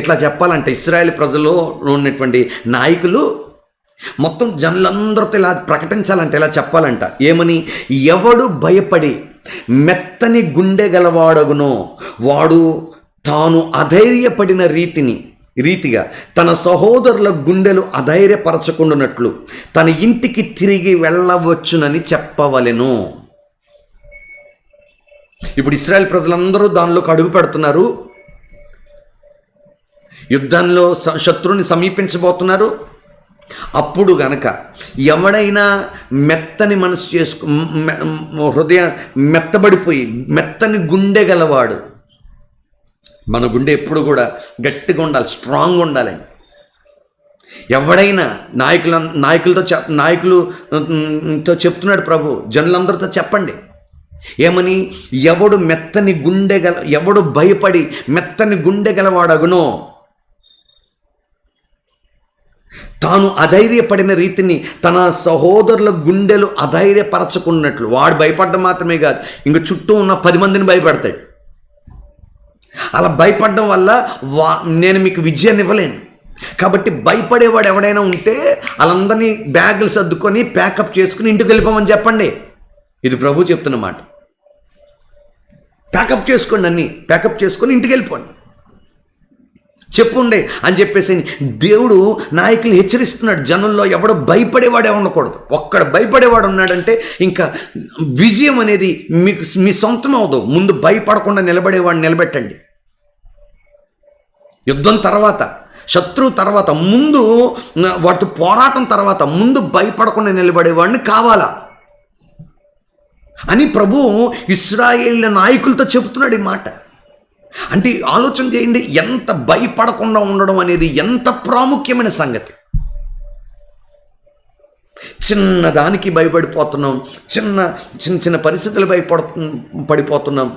ఇట్లా చెప్పాలంటే, ఇశ్రాయేలు ప్రజల్లో ఉన్నటువంటి నాయకులు మొత్తం జనులందరితో ఇలా ప్రకటించాలంటే, ఇలా చెప్పాలంట. ఏమని? ఎవడు భయపడి మెత్తని గుండె గలవాడగునో వాడు తాను అధైర్యపడిన రీతిగా తన సహోదరుల గుండెలు అధైర్యపరచకుండానట్లు తన ఇంటికి తిరిగి వెళ్ళవచ్చునని చెప్పవలెను. ఇప్పుడు ఇశ్రాయేల్ ప్రజలందరూ దానిలోకి అడుగు పెడుతున్నారు, యుద్ధంలో శత్రువుని సమీపించబోతున్నారు. అప్పుడు గనక ఎవడైనా మెత్తని మనసు హృదయ మెత్తబడిపోయి మెత్తని గుండె గలవాడు, మన గుండె ఎప్పుడు కూడా గట్టిగా ఉండాలి, స్ట్రాంగ్గా ఉండాలి. ఎవడైనా నాయకులతో చెప్తున్నాడు ప్రభు, జనులందరితో చెప్పండి ఏమని, ఎవడు భయపడి మెత్తని గుండె గలవాడగునో తాను అధైర్యపడిన రీతిని తన సహోదరుల గుండెలు అధైర్యపరచుకున్నట్లు. వాడు భయపడడం మాత్రమే కాదు, ఇంక చుట్టూ ఉన్న 10 మందిని భయపడతాడు. అలా భయపడడం వల్ల నేను మీకు విజయాన్ని ఇవ్వలేను. కాబట్టి భయపడేవాడు ఎవడైనా ఉంటే వాళ్ళందరినీ బ్యాగులు సర్దుకొని ప్యాకప్ చేసుకుని ఇంటికి వెళ్ళిపోమని చెప్పండి. ఇది ప్రభు చెప్తున్నమాట. ప్యాకప్ చేసుకోండి, అన్నీ ప్యాకప్ చేసుకొని ఇంటికి వెళ్ళిపోండి, చెప్పుండే అని చెప్పేసి దేవుడు నాయకులు హెచ్చరిస్తున్నాడు. జనంలో ఎవడో భయపడేవాడే ఉండకూడదు. ఒక్కడ భయపడేవాడు ఉన్నాడంటే ఇంకా విజయం అనేది మీ సొంతం అవదు. ముందు భయపడకుండా నిలబడేవాడిని నిలబెట్టండి. యుద్ధం తర్వాత, శత్రువు తర్వాత, ముందు వాటితో పోరాటం తర్వాత ముందు భయపడకుండా నిలబడేవాడిని కావాలా అని ప్రభువు ఇశ్రాయేలు నాయకులతో చెబుతున్నాడు ఈ మాట. అంటే ఆలోచన చేయండి, ఎంత భయపడకుండా ఉండడం అనేది ఎంత ప్రాముఖ్యమైన సంగతి. చిన్నదానికి భయపడిపోతున్నాం, చిన్న పరిస్థితులు పడిపోతున్నాం,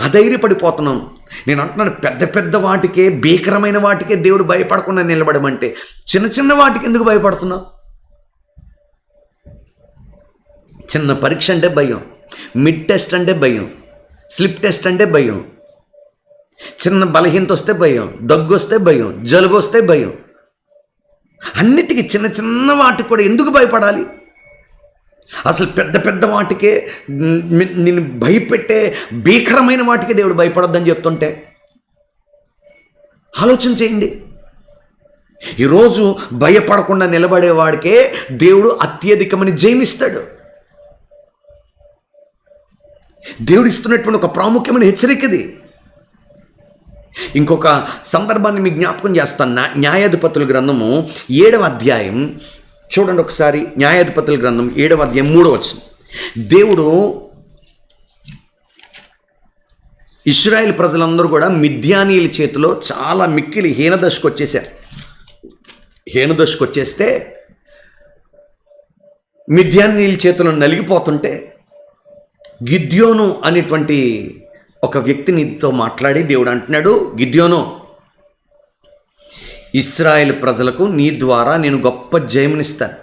అధైర్యపడిపోతున్నాం. నేను అంటున్నాను, పెద్ద వాటికే, భీకరమైన వాటికే దేవుడు భయపడకుండా నిలబడమంటే చిన్న వాటికి ఎందుకు భయపడుతున్నాం? చిన్న పరీక్ష అంటే భయం, మిడ్ టెస్ట్ అంటే భయం, స్లిప్ టెస్ట్ అంటే భయం, చిన్న బలహీనత వస్తే భయం, దగ్గు వస్తే భయం, జలుబు వస్తే భయం. అన్నిటికీ చిన్న వాటికి కూడా ఎందుకు భయపడాలి? అసలు పెద్ద వాటికే, నేను భయపెట్టే భీకరమైన వాటికే దేవుడు భయపడొద్దని చెప్తుంటే ఆలోచన చేయండి. ఈరోజు భయపడకుండా నిలబడేవాడికే దేవుడు అత్యధికమని జయమిస్తాడు. దేవుడు ఇస్తున్నటువంటి ఒక ప్రాముఖ్యమైన హెచ్చరికది. ఇంకొక సందర్భాన్ని మీకు జ్ఞాపకం చేస్తాను. న్యాయాధిపతుల గ్రంథము 7వ అధ్యాయం చూడండి ఒకసారి. న్యాయాధిపతుల గ్రంథం 7వ అధ్యాయం 3వ వచనం. దేవుడు ఇశ్రాయేల్ ప్రజలందరూ కూడా మిద్యానీయుల చేతిలో చాలా మిక్కిలి హీనదశకు వచ్చేసారు. హీనదశకు వచ్చేస్తే మిద్యానీయుల చేతిలో నలిగిపోతుంటే గిద్యోను అనేటువంటి ఒక వ్యక్తినితో మాట్లాడి దేవుడు అంటున్నాడు, గిద్యోను, ఇశ్రాయేల్ ప్రజలకు నీ ద్వారా నేను గొప్ప జయమునిస్తాను,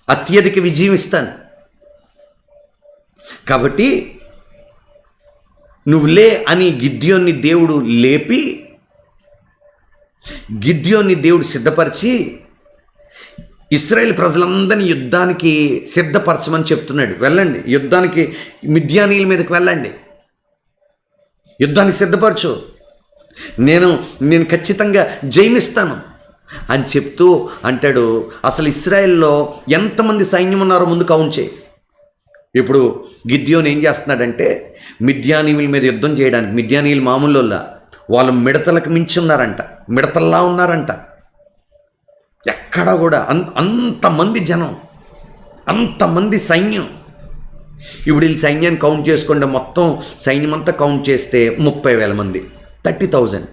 అత్యధిక విజయం ఇస్తాను. కాబట్టి నువ్వు లే అని గిద్యోన్ని దేవుడు లేపి, గిద్యోన్ని దేవుడు సిద్ధపరిచి ఇశ్రాయేల్ ప్రజలందరినీ యుద్ధానికి సిద్ధపరచమని చెప్తున్నాడు. వెళ్ళండి, యుద్ధానికి మిద్యానీయుల మీదకి వెళ్ళండి, యుద్ధానికి సిద్ధపరచు, నేను ఖచ్చితంగా జయమిస్తాను అని చెప్తూ అంటాడు. అసలు ఇశ్రాయేల్లో ఎంతమంది సైన్యం ఉన్నారో ముందు కౌంట్ చేయి. ఇప్పుడు గిద్యోను ఏం చేస్తున్నాడంటే మిద్యానీయుల మీద యుద్ధం చేయడానికి, మిద్యానీయులు మామూలులా, వాళ్ళు మిడతలకు మించి ఉన్నారంట, మిడతల్లా ఉన్నారంట. ఎక్కడ కూడా అంతమంది జనం, అంతమంది సైన్యం. ఇప్పుడు వీళ్ళు సైన్యాన్ని కౌంట్ చేసుకుంటే మొత్తం సైన్యం అంతా కౌంట్ చేస్తే 30,000 మంది, 30,000.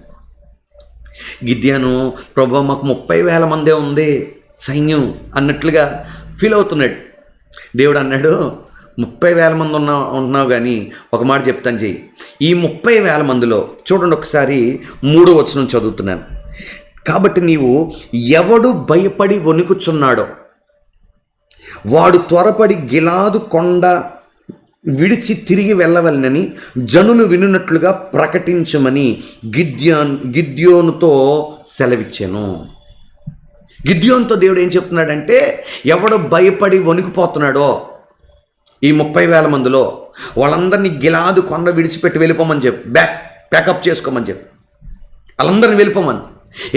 గిద్యోను, ప్రభు మాకు 30,000 మందే ఉంది సైన్యం అన్నట్లుగా ఫీల్ అవుతున్నాడు. దేవుడు అన్నాడు, 30,000 మంది ఉంటున్నావు కానీ ఒక మాట చెప్తాను చెయ్యి. ఈ 30,000 మందిలో చూడండి ఒకసారి 3వ వచనం చదువుతున్నాను. కాబట్టి నీవు ఎవడు భయపడి వణుకుచున్నాడో వాడు త్వరపడి గిలాదు కొండ విడిచి తిరిగి వెళ్ళవలనని జనులు వినున్నట్లుగా ప్రకటించమని గిద్యోనుతో సెలవిచ్చాను. గిద్యోనుతో దేవుడు ఏం చెప్తున్నాడంటే, ఎవడు భయపడి వణికిపోతున్నాడో ఈ 30,000 మందిలో వాళ్ళందరినీ గిలాదు కొండ విడిచిపెట్టి వెళ్ళిపోమని చెప్పు, ప్యాకప్ చేసుకోమని చెప్పు, వాళ్ళందరినీ వెళ్ళిపోమని.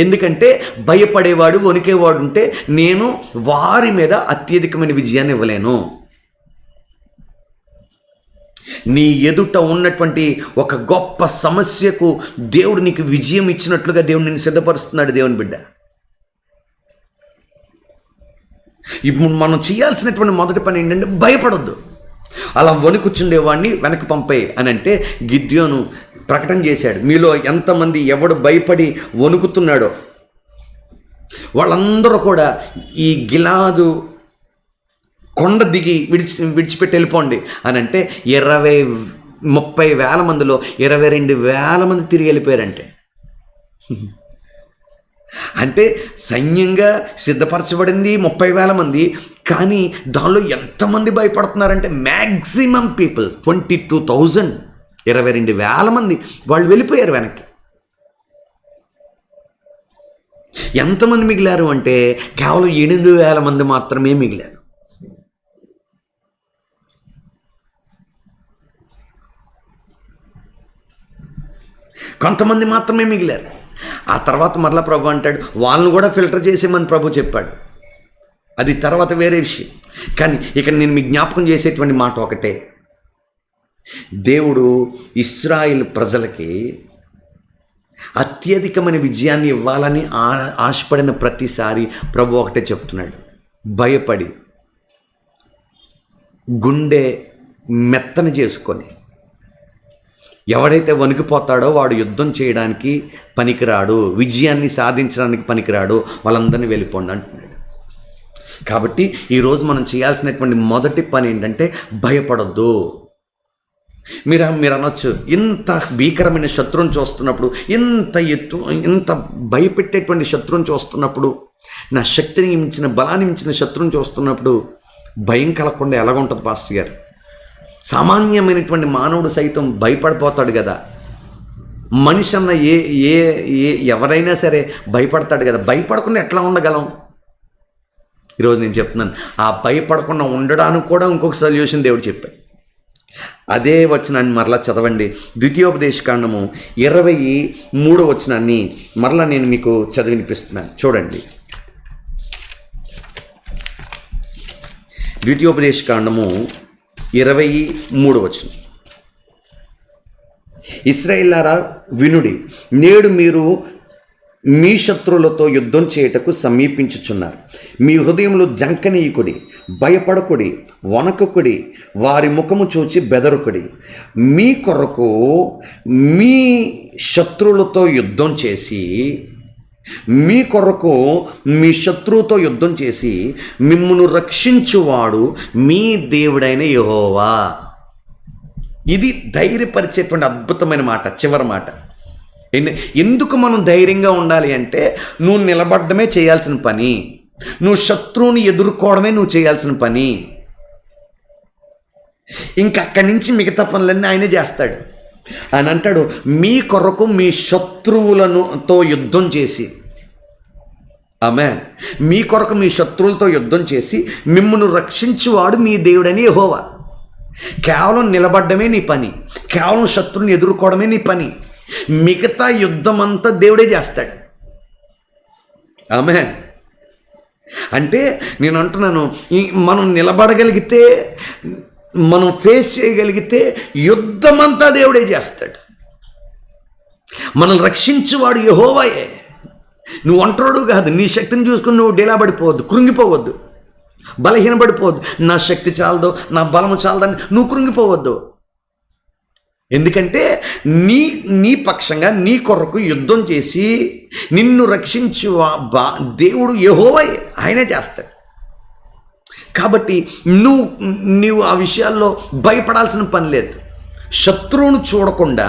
ఎందుకంటే భయపడేవాడు, వణికేవాడు ఉంటే నేను వారి మీద అత్యధికమైన విజయాన్ని ఇవ్వలేను. నీ ఎదుట ఉన్నటువంటి ఒక గొప్ప సమస్యకు దేవుడు నీకు విజయం ఇచ్చినట్లుగా దేవుడు నిన్ను సిద్ధపరుస్తున్నాడు. దేవుని బిడ్డ, ఇప్పుడు మనం చేయాల్సినటువంటి మొదటి పని ఏంటంటే భయపడొద్దు. అలా వణుకుచుండేవాడిని వెనక్కి పంపేయి అని అంటే గిద్యోను ప్రకటన చేశాడు. మీలో ఎంతమంది ఎవడు భయపడి వణుకుతున్నాడో వాళ్ళందరూ కూడా ఈ గిలాదు కొండ దిగి విడిచిపెట్టి వెళ్ళిపోండి అని అంటే 30,000 మందిలో 22,000 మంది తిరిగి వెళ్ళిపోయారంటే, అంటే సైన్యంగా సిద్ధపరచబడింది 30,000 మంది, కానీ దానిలో ఎంతమంది భయపడుతున్నారంటే మ్యాక్సిమం పీపుల్ 22,000, 22,000 మంది వాళ్ళు వెళ్ళిపోయారు వెనక్కి. ఎంతమంది మిగిలారు అంటే కేవలం 8,000 మంది మాత్రమే మిగిలారు. కొంతమంది మాత్రమే మిగిలారు. ఆ తర్వాత మరలా ప్రభు అంటాడు వాళ్ళను కూడా ఫిల్టర్ చేసేమని ప్రభు చెప్పాడు. అది తర్వాత వేరే విషయం. కానీ ఇక్కడ నేను మీకు జ్ఞాపకం చేసేటువంటి మాట ఒకటే, దేవుడు ఇశ్రాయేలు ప్రజలకి అత్యధికమైన విజయాన్ని ఇవ్వాలని ఆశపడిన ప్రతిసారి ప్రభు ఒకటే చెప్తున్నాడు, భయపడి గుండె మెత్తని చేసుకొని ఎవడైతే వణికిపోతాడో వాడు యుద్ధం చేయడానికి పనికిరాడు, విజయాన్ని సాధించడానికి పనికిరాడు, వాళ్ళందరినీ వెళ్ళిపోండి అంటున్నాడు. కాబట్టి ఈరోజు మనం చేయాల్సినటువంటి మొదటి పని ఏంటంటే భయపడొద్దు. మీరు అనొచ్చు, ఇంత భీకరమైన శత్రువుని చూస్తున్నప్పుడు, ఇంత భయపెట్టేటువంటి శత్రువుని చూస్తున్నప్పుడు, నా శక్తిని మించిన బలాన్ని మించిన శత్రువుని చూస్తున్నప్పుడు భయం కలగకుండా ఎలాగుంటుంది పాస్టర్ గారు? సామాన్యమైనటువంటి మానవుడు సైతం భయపడిపోతాడు కదా. మనిషి అన్న ఎవరైనా సరే భయపడతాడు కదా. భయపడకుండా ఎట్లా ఉండగలం? ఈరోజు నేను చెప్తున్నాను, ఆ భయపడకుండా ఉండడానికి కూడా ఇంకొక సొల్యూషన్ దేవుడు చెప్పాడు. అదే వచనాన్ని మరలా చదవండి. ద్వితీయోపదేశకాండము 23వ వచనాన్ని మరలా నేను మీకు చదివినిపిస్తున్నాను. చూడండి, ద్వితీయోపదేశకాండము 23వ వచనం. ఇశ్రాయేలులారా వినుడి, నేడు మీరు మీ శత్రువులతో యుద్ధం చేయుటకు సమీపించుచున్నారు. మీ హృదయంలో జంకనీయుకుడి, భయపడకుడి, వణకుకుడి, వారి ముఖము చూచి బెదరుకుడి. మీ కొరకు మీ శత్రువులతో యుద్ధం చేసి మీ శత్రువుతో యుద్ధం చేసి మిమ్మును రక్షించువాడు మీ దేవుడైన యెహోవా. ఇది ధైర్యపరిచేటువంటి అద్భుతమైన మాట, చివరి మాట. ఎందుకు మనం ధైర్యంగా ఉండాలి అంటే, నువ్వు నిలబడమే చేయాల్సిన పని, నువ్వు శత్రువుని ఎదుర్కోవడమే నువ్వు చేయాల్సిన పని. ఇంకక్కడి నుంచి మిగతా పనులన్నీ ఆయనే చేస్తాడు. ఆయన అంటాడు, మీ కొరకు మీ శత్రువులతో యుద్ధం చేసి, ఆమేన్, మీ కొరకు మీ శత్రువులతో యుద్ధం చేసి మిమ్మును రక్షించువాడు మీ దేవుడని యెహోవా. కేవలం నిలబడ్డమే నీ పని, కేవలం శత్రువుని ఎదుర్కోవడమే నీ పని, మిగతా యుద్ధం అంతా దేవుడే చేస్తాడు. ఆమేన్. అంటే నేను అంటున్నాను, మనం నిలబడగలిగితే, మనం ఫేస్ చేయగలిగితే యుద్ధమంతా దేవుడే చేస్తాడు. మనల్ని రక్షించేవాడు యెహోవాయే. నువ్వు ఒంటరోడు కాదు. నీ శక్తిని చూసుకుని నువ్వు డీలా పడిపోవద్దు, కృంగిపోవద్దు, బలహీనపడిపోవద్దు. నా శక్తి చాలదు, నా బలము చాలదని నువ్వు కృంగిపోవద్దు. ఎందుకంటే నీ పక్షంగా నీ కొరకు యుద్ధం చేసి నిన్ను రక్షించు దేవుడు యెహోవాయే, ఆయనే చేస్తాడు. కాబట్టి నువ్వు ఆ విషయాల్లో భయపడాల్సిన పని లేదు. శత్రువును చూడకుండా,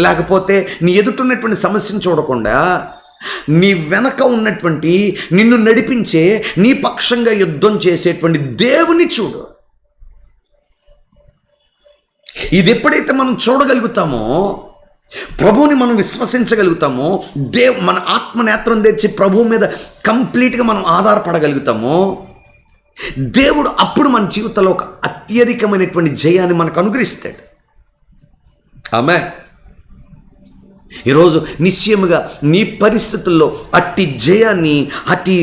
లేకపోతే నీ ఎదుటిన్నటువంటి సమస్యను చూడకుండా, నీ వెనక ఉన్నటువంటి నిన్ను నడిపించే, నీ పక్షంగా యుద్ధం చేసేటువంటి దేవుని చూడు. ఇది ఎప్పుడైతే మనం చూడగలుగుతామో, ప్రభువుని మనం విశ్వసించగలుగుతామో, మన ఆత్మనేత్రం తెచ్చి ప్రభువు మీద కంప్లీట్గా మనం ఆధారపడగలుగుతామో, దేవుడు అప్పుడు మన జీవితంలో ఒక అత్యధికమైనటువంటి జయాన్ని మనకు అనుగ్రహిస్తాడు. ఆమేన్. ఈరోజు నిశ్చయముగా నీ పరిస్థితుల్లో అట్టి జయాన్ని, అట్టి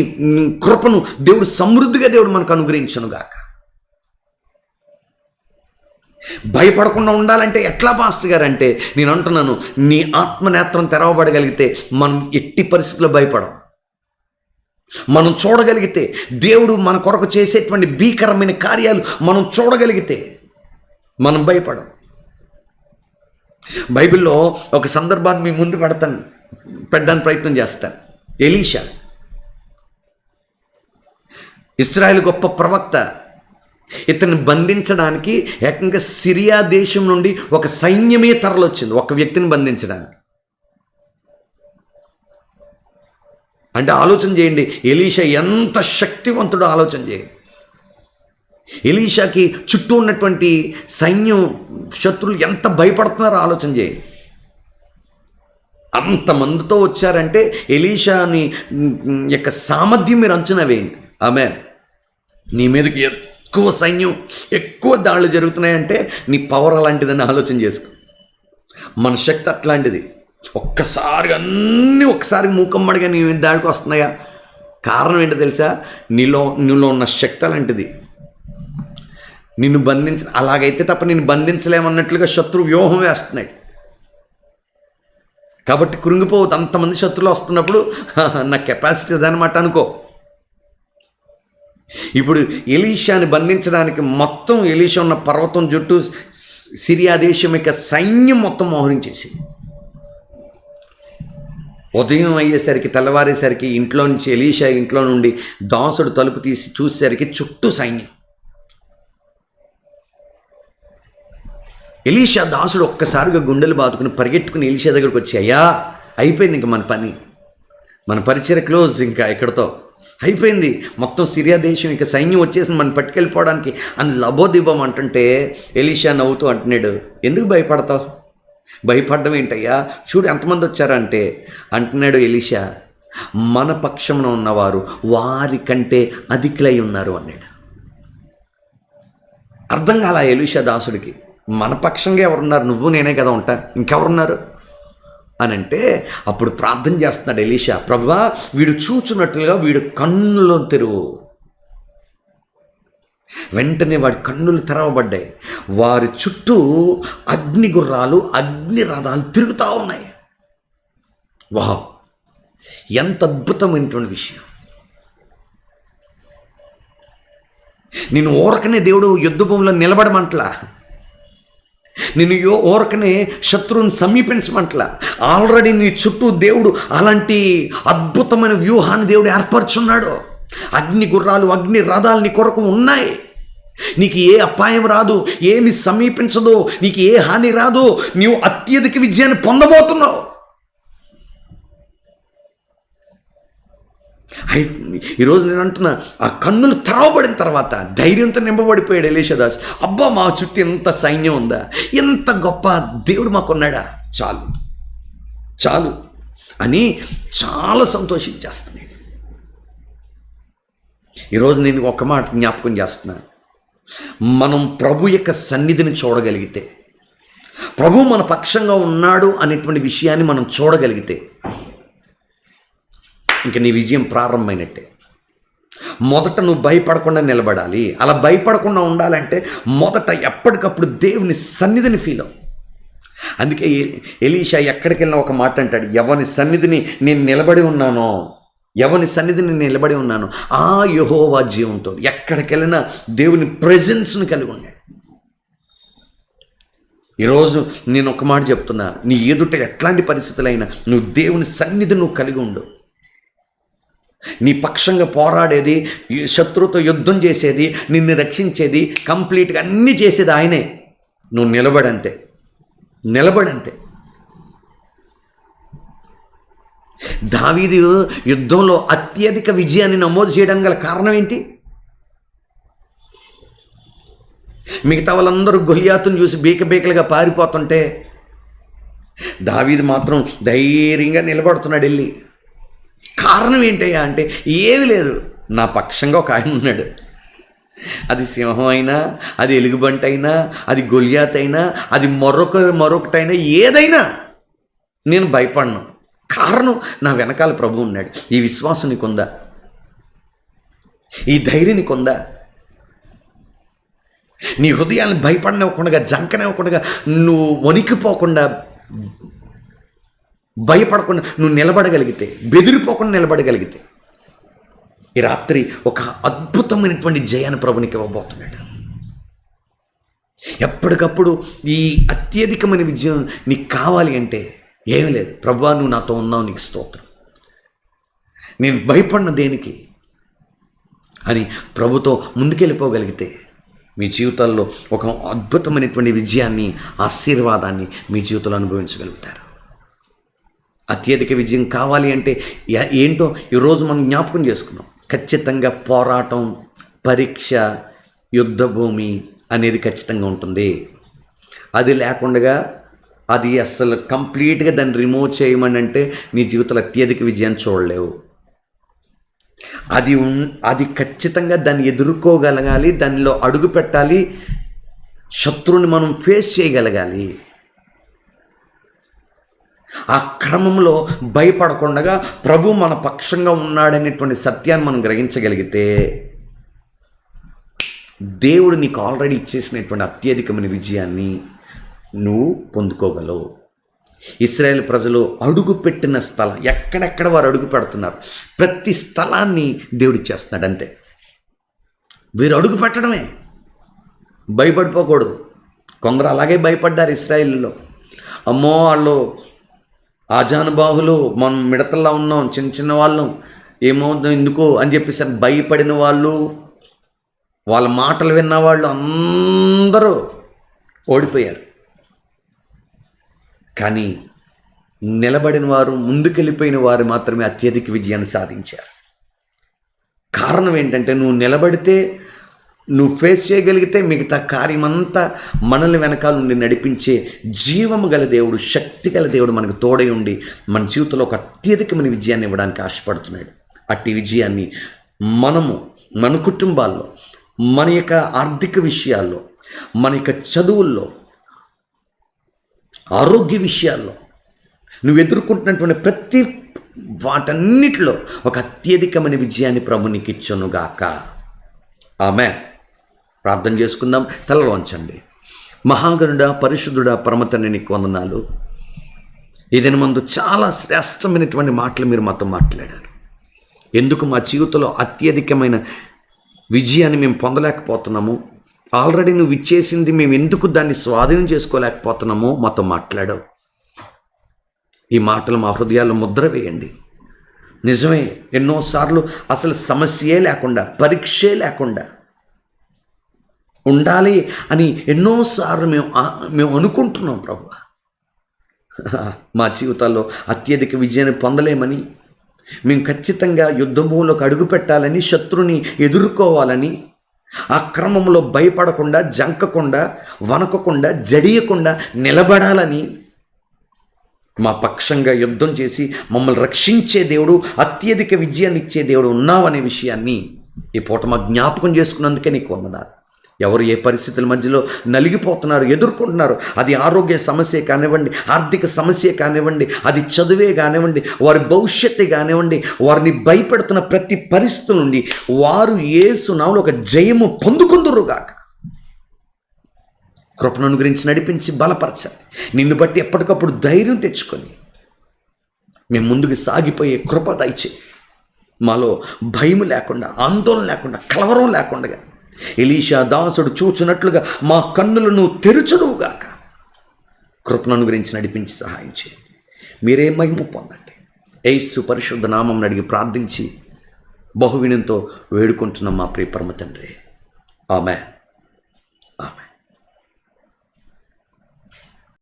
కృపను దేవుడు సమృద్ధిగా దేవుడు మనకు అనుగ్రహించునుగాక. భయపడకుండా ఉండాలంటే ఎట్లా పాస్టర్ గారు అంటే, నేను అంటున్నాను, నీ ఆత్మనేత్రం తెరవబడగలిగితే మనం ఎట్టి పరిస్థితుల్లో భయపడం. మనం చూడగలిగితే దేవుడు మన కొరకు చేసేటువంటి భీకరమైన కార్యాలు మనం చూడగలిగితే మనం భయపడం. బైబిల్లో ఒక సందర్భాన్ని మీ ముందు పెట్టడానికి ప్రయత్నం చేస్తాను. ఎలీషా, ఇశ్రాయేలు గొప్ప ప్రవక్త. ఇతన్ని బంధించడానికి ఏకంగా సిరియా దేశం నుండి ఒక సైన్యమే తరలొచ్చింది ఒక వ్యక్తిని బంధించడానికి. అంటే ఆలోచన చేయండి, ఎలీషా ఎంత శక్తివంతుడో ఆలోచన చేయండి. ఎలీషాకి చుట్టూ ఉన్నటువంటి సైన్యం, శత్రువులు ఎంత భయపడుతున్నారో ఆలోచన చేయండి. అంతమందితో వచ్చారంటే ఎలీషాని యొక్క సామర్థ్యం మీరు అంచనా వేయండి. ఆమేన్. నీ మీదకి ఎక్కువ సైన్యం, ఎక్కువ దాడులు జరుగుతున్నాయంటే నీ పవర్ అలాంటిదని ఆలోచన చేసుకో. మన శక్తి అట్లాంటిది. ఒక్కసారి మూకమ్మడిగా నీ దాడికి వస్తున్నాయా? కారణం ఏంటో తెలుసా? నీలో ఉన్న శక్తి అలాంటిది. నిన్ను అలాగైతే తప్ప నిన్ను బంధించలేమన్నట్లుగా శత్రు వ్యూహం వేస్తున్నాయి. కాబట్టి కృంగిపోవద్దు. అంతమంది శత్రువులు వస్తున్నప్పుడు నా కెపాసిటీ అదనమాట అనుకో. ఇప్పుడు ఎలీషాని బంధించడానికి మొత్తం ఎలీషా ఉన్న పర్వతం చుట్టూ సిరియా దేశం యొక్క సైన్యం మొత్తం మోహరించేసి, ఉదయం అయ్యేసరికి, తెల్లవారేసరికి ఎలీషా ఇంట్లో నుండి దాసుడు తలుపు తీసి చూసేసరికి చుట్టూ సైన్యం. ఎలీషా దాసుడు ఒక్కసారిగా గుండెలు బాదుకుని పరిగెట్టుకుని ఎలీషా దగ్గరకు వచ్చి, అయ్యా అయిపోయింది, ఇంక మన పరిచయ క్లోజ్, ఇంకా ఎక్కడితో అయిపోయింది, మొత్తం సిరియా దేశం ఇంకా సైన్యం వచ్చేసి మనం పట్టుకెళ్ళిపోవడానికి అని లబోదిబం అంటుంటే ఎలీషా నవ్వుతూ అంటున్నాడు, ఎందుకు భయపడతావు? భయపడడం ఏంటయ్యా, చూడు ఎంతమంది వచ్చారంటే అంటున్నాడు ఎలీషా, మన పక్షమున ఉన్నవారు వారి కంటే అధికులై ఉన్నారు అన్నాడు. అర్థం కాల ఎలీషా దాసుడికి, మన పక్షంగా ఎవరున్నారు? నువ్వు నేనే కదా ఉంటా, ఇంకెవరున్నారు అని అంటే అప్పుడు ప్రార్థన చేస్తున్నాడు ఎలీషా, ప్రభువా వీడు చూచున్నట్లుగా వీడు కన్నులు తెరువు. వెంటనే వాడి కన్నులు తెరవబడ్డాయి. వారి చుట్టూ అగ్ని గుర్రాలు, అగ్ని రథాలు తిరుగుతూ ఉన్నాయి. వాహ్, ఎంత అద్భుతమైనటువంటి విషయం. నేను ఊరకనే దేవుడు యుద్ధ భూమిలో నిలబడమంటలా, నేను ఊరకనే శత్రువుని సమీపించమంటలా. ఆల్రెడీ నీ చుట్టూ దేవుడు అలాంటి అద్భుతమైన వ్యూహాన్ని దేవుడు ఏర్పరచున్నాడు. అగ్ని గుర్రాలు, అగ్ని రథాలు నీ కొరకు ఉన్నాయి. నీకు ఏ అపాయం రాదు, ఏమి సమీపించదు, నీకు ఏ హాని రాదు. నీవు అత్యధిక విజయాన్ని పొందబోతున్నావు. ఈరోజు నేను అంటున్నా, ఆ కన్నులు తెరవబడిన తర్వాత ధైర్యంతో నింపబడిపోయాడు ఎలీషా దాస్. అబ్బా, మా చుట్టూ ఎంత సైన్యం ఉందా, ఎంత గొప్ప దేవుడు మాకున్నాడా, చాలు అని చాలా సంతోషించేస్తున్నాడు. ఈరోజు నేను ఒక మాట జ్ఞాపకం చేస్తున్నా, మనం ప్రభు యొక్క సన్నిధిని చూడగలిగితే, ప్రభు మన పక్షంగా ఉన్నాడు అనేటువంటి విషయాన్ని మనం చూడగలిగితే ఇంక నీ విజయం ప్రారంభమైనట్టే. మొదట నువ్వు భయపడకుండా నిలబడాలి. అలా భయపడకుండా ఉండాలంటే మొదట ఎప్పటికప్పుడు దేవుని సన్నిధిని ఫీల్ అవ్వు. అందుకే ఎలీషా ఎక్కడికి వెళ్ళినా ఒక మాట అంటాడు, ఎవని సన్నిధిని నేను నిలబడి ఉన్నాను ఆ యెహోవా జీవంతో. ఎక్కడికి వెళ్ళినా దేవుని ప్రెజెన్స్ను కలిగి ఉన్నాడు. ఈరోజు నేను ఒక మాట చెప్తున్నా, నీ ఎదుట ఎట్లాంటి పరిస్థితులైనా నువ్వు దేవుని సన్నిధి నువ్వు కలిగి ఉండు. నీ పక్షంగా పోరాడేది, శత్రువుతో యుద్ధం చేసేది, నిన్ను రక్షించేది, కంప్లీట్గా అన్నీ చేసేది ఆయనే. నువ్వు నిలబడంతే. దావీదు యుద్ధంలో అత్యధిక విజయాన్ని నమోదు చేయడానికి గల కారణం ఏంటి? మిగతా వాళ్ళందరూ గొలియాతును చూసి బీకలుగా పారిపోతుంటే దావీదు మాత్రం ధైర్యంగా నిలబడుతున్నాడు వెళ్ళి. కారణం ఏంటయ్యా అంటే ఏమీ లేదు, నా పక్షంగా ఒక ఆయన ఉన్నాడు. అది సింహం అయినా, అది ఎలుగుబంటి అయినా, అది గొలియాత్ అయినా, అది మరొకటైనా, ఏదైనా నేను భయపడను. కారణం నా వెనకాల ప్రభు ఉన్నాడు. ఈ విశ్వాసం నీకుందా? ఈ ధైర్యం నీకుందా? నీ హృదయాన్ని భయపడనివ్వకుండా, జంకనివ్వకుండా, నువ్వు వణికిపోకుండా, భయపడకుండా నువ్వు నిలబడగలిగితే, బెదిరిపోకుండా నిలబడగలిగితే, ఈ రాత్రి ఒక అద్భుతమైనటువంటి జయాన్ని ప్రభునికి ఇవ్వబోతున్నాడు. ఎప్పటికప్పుడు ఈ అత్యధికమైన విజయం నీకు కావాలి అంటే ఏమీ లేదు, ప్రభువా నువ్వు నాతో ఉన్నావు, నీకు స్తోత్రం, నేను భయపడిన దేనికి అని ప్రభుతో ముందుకెళ్ళిపోగలిగితే మీ జీవితాల్లో ఒక అద్భుతమైనటువంటి విజయాన్ని, ఆశీర్వాదాన్ని మీ జీవితంలో అనుభవించగలుగుతారు. అత్యధిక విజయం కావాలి అంటే ఏంటో ఈరోజు మనం జ్ఞాపకం చేసుకున్నాం. ఖచ్చితంగా పోరాటం, పరీక్ష, యుద్ధ భూమి అనేది ఖచ్చితంగా ఉంటుంది. అది లేకుండా, అది అసలు కంప్లీట్గా దాన్ని రిమూవ్ చేయమని అంటే నీ జీవితంలో అత్యధిక విజయాన్ని చూడలేవు. అది ఖచ్చితంగా దాన్ని ఎదుర్కోగలగాలి, దానిలో అడుగు పెట్టాలి, శత్రువుని మనం ఫేస్ చేయగలగాలి. ఆ క్రమంలో భయపడకుండా ప్రభు మన పక్షంగా ఉన్నాడనేటువంటి సత్యాన్ని మనం గ్రహించగలిగితే దేవుడు నీకు ఆల్రెడీ ఇచ్చేసినటువంటి అత్యధికమైన విజయాన్ని నువ్వు పొందుకోగలవు. ఇశ్రాయేల్ ప్రజలు అడుగుపెట్టిన స్థలం, ఎక్కడెక్కడ వారు అడుగు పెడుతున్నారు, ప్రతి స్థలాన్ని దేవుడిచ్చేస్తున్నాడు. అంతే, వీరు అడుగు పెట్టడమే, భయపడిపోకూడదు. కొందరు అలాగే భయపడ్డారు ఇశ్రాయేలులో. అమ్మో వాళ్ళు ఆజానుబాహులు, మనం మిడతల్లా ఉన్నాం, చిన్న చిన్న వాళ్ళం, ఏమవుతుందో ఎందుకో అని చెప్పేసి భయపడిన వాళ్ళు, వాళ్ళ మాటలు విన్నవాళ్ళు అందరూ ఓడిపోయారు. కానీ నిలబడిన వారు, ముందుకెళ్ళిపోయిన వారు మాత్రమే అత్యధిక విజయాన్ని సాధించారు. కారణం ఏంటంటే నువ్వు నిలబడితే, నువ్వు ఫేస్ చేయగలిగితే మిగతా కార్యమంతా మనల్ని వెనకాల నుండి నడిపించే జీవము గల దేవుడు, శక్తి గల దేవుడు మనకు తోడై ఉండి మన జీవితంలో ఒక అత్యధికమైన విజయాన్ని ఇవ్వడానికి ఆశపడుతున్నాడు. అట్టి విజయాన్ని మనము మన కుటుంబాల్లో, మన యొక్క ఆర్థిక విషయాల్లో, మన యొక్క చదువుల్లో, ఆరోగ్య విషయాల్లో, నువ్వు ఎదుర్కొంటున్నటువంటి ప్రతి వాటన్నిటిలో ఒక అత్యధికమైన విజయాన్ని ప్రభు నీకు ఇచ్చునుగాక. ఆమేన్. ప్రార్థన చేసుకుందాం. తలలో వంచండి. మహాగణుడా, పరిశుద్ధుడా, పరమతండ్రి నీకు వందనాలు. ఇదని ముందు చాలా శ్రేష్టమైనటువంటి మాటలు మీరు మాతో మాట్లాడారు. ఎందుకు మా జీవితంలో అత్యధికమైన విజయాన్ని మేము పొందలేకపోతున్నాము, ఆల్రెడీ నువ్వు ఇచ్చేసింది మేము ఎందుకు దాన్ని స్వాధీనం చేసుకోలేకపోతున్నామో మాతో మాట్లాడావు. ఈ మాటలు మా హృదయాల్లో ముద్ర వేయండి. నిజమే, ఎన్నోసార్లు అసలు సమస్యే లేకుండా, పరీక్షే లేకుండా ఉండాలి అని ఎన్నోసార్లు మేము అనుకుంటున్నాం ప్రభు. మా జీవితాల్లో అత్యధిక విజయాన్ని పొందలేమని, మేము ఖచ్చితంగా యుద్ధభూమిలోకి అడుగు పెట్టాలని, శత్రుని ఎదుర్కోవాలని, ఆ క్రమంలో భయపడకుండా, జంకకుండా, వణకకుండా, జడియకుండా నిలబడాలని, మా పక్షంగా యుద్ధం చేసి మమ్మల్ని రక్షించే దేవుడు, అత్యధిక విజయాన్ని ఇచ్చే దేవుడు ఉన్నావనే విషయాన్ని ఈ పూట మా జ్ఞాపకం చేసుకున్నందుకే నీకు వందనాలు. ఎవరు ఏ పరిస్థితుల మధ్యలో నలిగిపోతున్నారు, ఎదుర్కొంటున్నారు, అది ఆరోగ్య సమస్య కానివ్వండి, ఆర్థిక సమస్య కానివ్వండి, అది చదువే కానివ్వండి, వారి భవిష్యత్తు కానివ్వండి, వారిని భయపెడుతున్న ప్రతి పరిస్థితుల నుండి వారు యేసు నామములో ఒక జయము పొందుకుందురుగాక. కృపను గురించి నడిపించి బలపరచాలి. నిన్ను బట్టి ఎప్పటికప్పుడు ధైర్యం తెచ్చుకొని మేము ముందుకు సాగిపోయే కృప దయచేయి. మాలో భయం లేకుండా, ఆందోళన లేకుండా, కలవరం లేకుండా ఎలీషా దాసుడు చూచున్నట్లుగా మా కన్నులను తెరుచునుగాక. కృపను గురించి నడిపించి సహాయం చేయండి. మీరే మహిమ పొందండి. యేసు పరిశుద్ధ నామం అడిగి ప్రార్థించి బహువినంతో వేడుకుంటున్నాం మా ప్రియ పరమ తండ్రి. ఆమేన్.